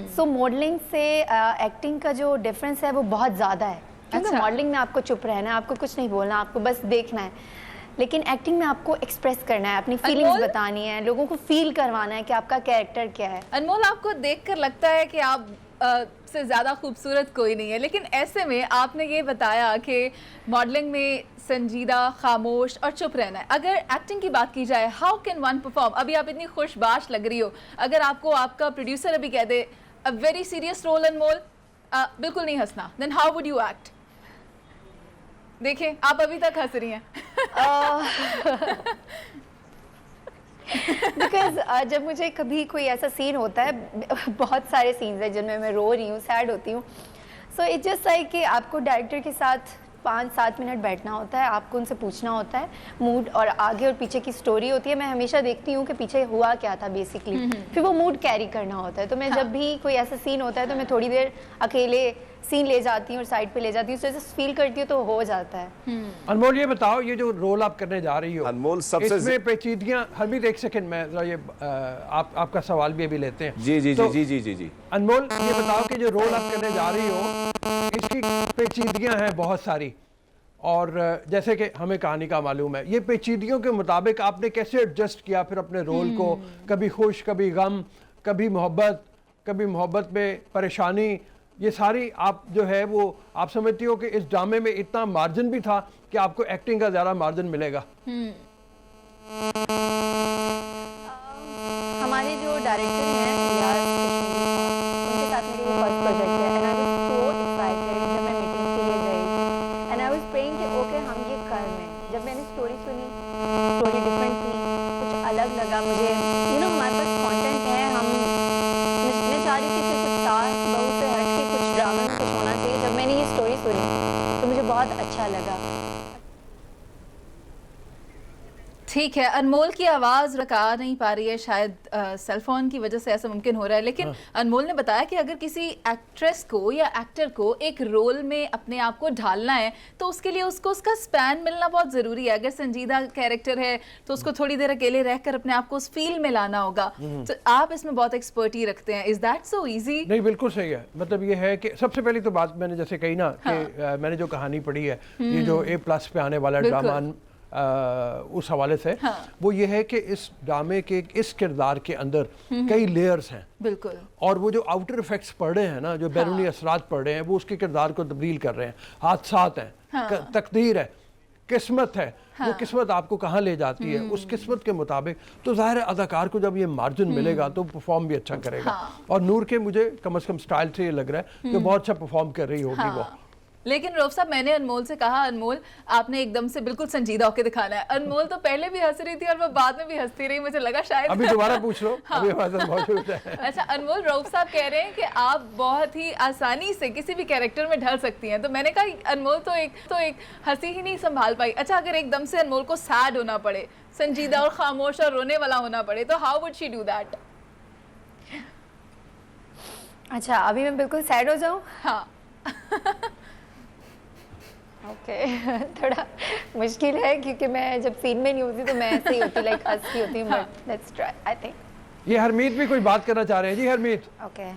सो मॉडलिंग से एक्टिंग का जो डिफरेंस है वो बहुत ज़्यादा है, क्योंकि मॉडलिंग में आपको चुप रहना है, आपको कुछ नहीं बोलना, आपको बस देखना है। लेकिन एक्टिंग में आपको एक्सप्रेस करना है, अपनी फीलिंग्स बतानी है, लोगों को फील करवाना है कि आपका कैरेक्टर क्या है। अनमोल, आपको देखकर लगता है कि आप से ज़्यादा खूबसूरत कोई नहीं है, लेकिन ऐसे में आपने ये बताया कि मॉडलिंग में संजीदा, खामोश और चुप रहना है। अगर एक्टिंग की बात की जाए, हाउ कैन वन परफॉर्म? अभी आप इतनी खुशबाश लग रही हो, अगर आपको आपका प्रोड्यूसर अभी कह दे a very serious role Anmol, बिल्कुल नहीं हंसना, then how would you act? देखें, आप अभी तक हंस रही हैं। बिकॉज जब मुझे कभी कोई ऐसा सीन होता है, बहुत सारे सीन्स हैं जिनमें मैं रो रही हूँ, सैड होती हूँ, सो इट्स जस्ट लाइक कि आपको डायरेक्टर के साथ 5-7 मिनट बैठना होता है, आपको उनसे पूछना होता है मूड, और आगे और पीछे की स्टोरी होती है। मैं हमेशा देखती हूँ कि पीछे हुआ क्या था बेसिकली, फिर वो मूड कैरी करना होता है। तो मैं जब भी कोई ऐसा सीन होता है तो मैं थोड़ी देर अकेले सीन ले जाती हूँ और साइड पे ले जाती हूँ, जैसे फील करती हूँ तो हो जाता है। अनमोल, ये बताओ, ये जो रोल आप करने जा रही हो, अनमोल, सबसे इसमें पेचीदगियां, हरमीत एक सेकंड में जरा ये आपका सवाल भी अभी लेते हैं। जी जी तो, जी जी जी जी अनमोल, ये बताओ कि जो रोल आप करने जा रही हो इसकी पेचीदगियां हैं बहुत सारी, और जैसे कि हमें कहानी का मालूम है, ये पेचीदगियों के मुताबिक आपने कैसे एडजस्ट किया फिर अपने रोल को? कभी खुश, कभी गम, कभी मोहब्बत में परेशानी, ये सारी आप जो है वो आप समझती हो कि इस ड्रामे में इतना मार्जिन भी था कि आपको एक्टिंग का ज़्यादा मार्जिन मिलेगा? हमारे जो डायरेक्टर हैं रियाज कश्मीरी, उनके साथ मेरी वो फर्स्ट प्रोजेक्ट है, and I was so excited जब मैं मीटिंग के लिए गई, एंड आई वाज प्रेइंग कि ओके हम ये कर रहे हैं। जब मैंने स्टोरी सुनी, स्टोरी डिफरेंट थी, कुछ अलग लगा मुझे, हमारे पास कंटेंट है, मैं चाह रही थी कि कुछ सास बहू से हट के कुछ ड्रामा में कुछ होना चाहिए। जब मैंने ये स्टोरी सुनी तो मुझे बहुत अच्छा लगा। ठीक है, अनमोल की आवाज़ रखा नहीं पा रही है, शायद सेलफोन की वजह से ऐसा मुमकिन हो रहा है, लेकिन अनमोल ने बताया कि अगर किसी एक्ट्रेस को या एक्टर को एक रोल में अपने आप को ढालना है तो उसके लिए उसको उसका स्पैन मिलना बहुत ज़रूरी है। अगर संजीदा कैरेक्टर है तो उसको थोड़ी देर अकेले रहकर अपने आप को उस फील में लाना होगा। तो आप इसमें बहुत एक्सपर्टी रखते हैं, इज़ दैट सो ईजी? नहीं, बिल्कुल सही है। मतलब ये है कि सबसे पहली तो बात मैंने जैसे कही ना कि मैंने जो कहानी पढ़ी है, ये जो A+ पे आने वाला ड्रामा उस हवाले से, वो ये है कि इस ड्रामे के इस किरदार के अंदर कई लेयर्स हैं। बिल्कुल। और वो जो आउटर इफेक्ट्स पड़ रहे हैं ना, जो बैरूनी असरात पड़ रहे हैं, वो उसके किरदार को तब्दील कर रहे हैं। हादसात हैं, तकदीर है, किस्मत है, वो किस्मत आपको कहाँ ले जाती है, उस किस्मत के मुताबिक तो ज़ाहिर है अदाकार को जब ये मार्जिन मिलेगा तो परफॉर्म भी अच्छा करेगा। और नूर के मुझे कम से कम स्टाइल से ये लग रहा है कि बहुत अच्छा परफॉर्म कर रही होगी वो। लेकिन रऊफ साहब, मैंने अनमोल से कहा, अनमोल आपने एकदम से बिल्कुल संजीदा होकर दिखाना है। अनमोल तो पहले भी हंस रही थी और वो बाद में भी हंसती रही, मुझे लगा शायद अभी दोबारा पूछ लो। अभी हमारे साथ मौजूद है। अच्छा अनमोल, रऊफ साहब कह रहे हैं कि आप बहुत ही आसानी से किसी भी कैरेक्टर में ढल सकती हैं, तो मैंने कहा अनमोल तो एक हंसी ही नहीं संभाल पाई। अच्छा, अगर एकदम से अनमोल को सैड होना पड़े, संजीदा और खामोश और रोने वाला होना पड़े, तो how would she do that? अच्छा, अभी मैं बिल्कुल सैड हो जाऊं? हाँ। ओके थोड़ा मुश्किल है क्योंकि मैं जब सीन में नहीं होती तो मैं ऐसे ही होती, लाइक हंसती होती हूँ, but let's try. I think ये हरमीत भी कोई बात करना चाह रहे हैं। जी Harmeet. Okay,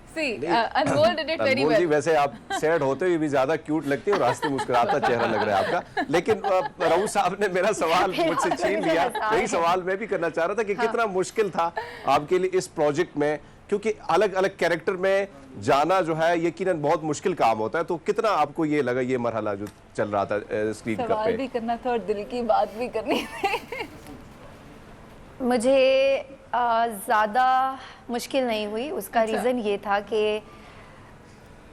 see Anmol did it very well. वैसे आप सैड होते हुए भी ज्यादा क्यूट लगती है और हंसते मुस्कुराता चेहरा लग रहा है आपका। लेकिन रऊफ साहब ने मेरा सवाल मुझसे छीन लिया। वही सवाल मैं भी करना चाह रहा था कि कितना मुश्किल था आपके लिए इस प्रोजेक्ट में क्योंकि अलग अलग कैरेक्टर में जाना जो है यकीनन बहुत मुश्किल काम होता है, तो कितना आपको ये लगा ये मरहला जो चल रहा था स्क्रीन का सवाल पे? भी करना था और दिल की बात भी करनी थी। मुझे ज़्यादा मुश्किल नहीं हुई। उसका रीज़न ये था कि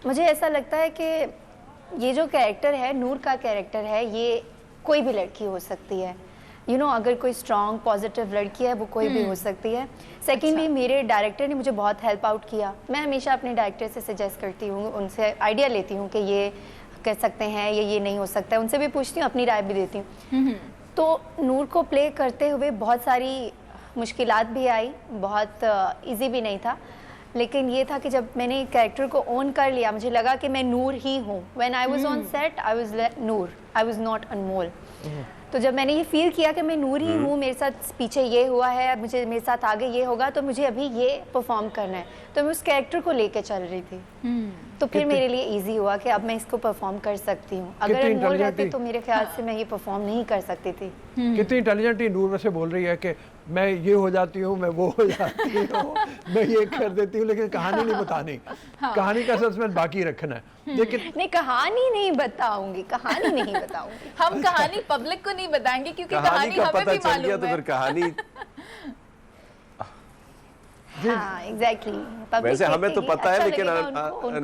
मुझे ऐसा लगता है कि ये जो कैरेक्टर है, नूर का कैरेक्टर है, ये कोई भी लड़की हो सकती है। अगर कोई स्ट्रॉन्ग पॉजिटिव लड़की है वो कोई भी हो सकती है। सेकेंडली मेरे डायरेक्टर ने मुझे बहुत हेल्प आउट किया। मैं हमेशा अपने डायरेक्टर से सजेस्ट करती हूँ, उनसे आइडिया लेती हूँ कि ये कर सकते हैं या ये नहीं हो सकता है, उनसे भी पूछती हूँ, अपनी राय भी देती हूँ। तो नूर को प्ले करते हुए बहुत सारी मुश्किलात भी आई, बहुत इजी भी नहीं था, लेकिन ये था कि जब मैंने कैरेक्टर को ओन कर लिया, मुझे लगा कि मैं नूर ही हूँ। When I was on set I was Noor, I was not Anmol. तो जब मैंने ये फील किया कि मैं नूर ही हूँ, मेरे साथ पीछे ये हुआ है, मुझे मेरे साथ आगे ये होगा, तो मुझे अभी ये परफॉर्म करना है, तो मैं उस कैरेक्टर को लेके चल रही थी। तो फिर मेरे लिए इजी हुआ कि अब मैं इसको परफॉर्म कर सकती हूँ। अगर अनमोल रहते तो मेरे ख्याल से मैं ये परफॉर्म नहीं कर सकती थी। कितनी इंटेलिजेंट ही नूर वैसे बोल रही है कि मैं ये हो जाती हूँ, मैं वो हो जाती हूँ, मैं ये कर देती हूँ, लेकिन कहानी नहीं बतानी। कहानी का सस्पेंस बाकी रखना है। लेकिन नहीं, कहानी नहीं बताऊंगी, कहानी नहीं बताऊंगी। हम कहानी पब्लिक को नहीं बताएंगे क्योंकि कहानी का हमें पता भी चल गया मालूम तो है। फिर कहानी हाँ, एग्जैक्टली। वैसे हमें तो पता है, लेकिन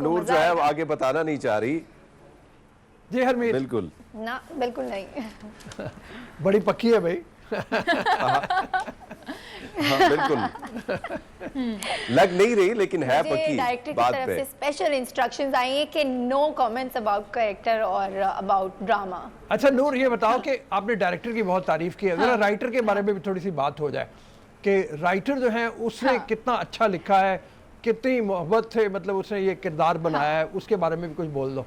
नूर जो है वो आगे बताना नहीं चाह रही। जी हरमीत, बिल्कुल ना, बिल्कुल नहीं। बड़ी पक्की है भाई। हाँ, बिल्कुल लग नहीं रही, लेकिन है पक्की डायरेक्टर की बात तरफ पे। से स्पेशल इंस्ट्रक्शंस आई हैं कि नो कमेंट्स अबाउट कैरेक्टर और अबाउट ड्रामा। अच्छा नूर, ये बताओ कि आपने डायरेक्टर की बहुत तारीफ की है, जरा राइटर के बारे में भी थोड़ी सी बात हो जाए कि राइटर जो है उसने कितना अच्छा लिखा है, कितनी मोहब्बत से मतलब उसने ये किरदार बनाया है, उसके बारे में भी कुछ बोल दो।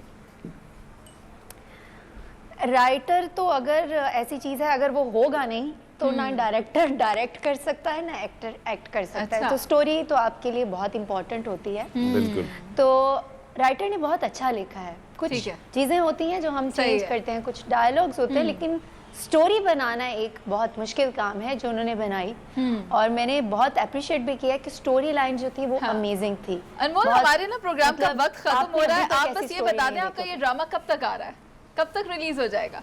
राइटर तो अगर ऐसी चीज है, अगर वो होगा नहीं तो ना डायरेक्टर डायरेक्ट कर सकता है, ना एक्टर एक्ट कर सकता है। तो स्टोरी तो आपके लिए बहुत इंपॉर्टेंट होती है। बिल्कुल। तो राइटर ने बहुत अच्छा लिखा है। कुछ चीजें होती हैं जो हम चेंज करते हैं, कुछ डायलॉग्स होते हैं, लेकिन स्टोरी बनाना एक बहुत मुश्किल काम है जो उन्होंने बनाई। और मैंने बहुत अप्रिशिएट भी किया कि स्टोरी लाइन जो थी वो अमेजिंग थी। अनमोल, हमारे ना प्रोग्राम का वक्त खत्म हो रहा है, आपने आप बस ये बता दें आपका ये ड्रामा कब तक आ रहा है, कब तक रिलीज हो जाएगा?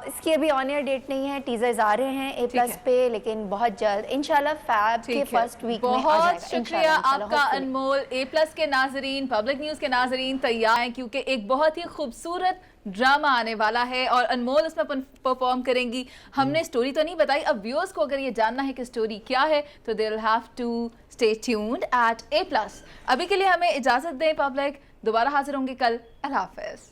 इसकी अभी ऑन एयर डेट नहीं है, टीजर्स आ रहे हैं A+ पे, लेकिन बहुत जल्द इंशाल्लाह फैब के फर्स्ट वीक में आ जाएगा। बहुत शुक्रिया आपका अनमोल। A+ के नाजरीन, पब्लिक न्यूज के नाजरीन तैयार हैं क्योंकि एक बहुत ही खूबसूरत ड्रामा आने वाला है और अनमोल इसमें परफॉर्म करेंगी। हमने स्टोरी तो नहीं बताई, अब व्यूअर्स को अगर ये जानना है कि स्टोरी क्या है तो they will have to stay tuned at A+। अभी के लिए हमें इजाजत दें पब्लिक, दोबारा हाजिर होंगे कल। अल्लाह हाफिज।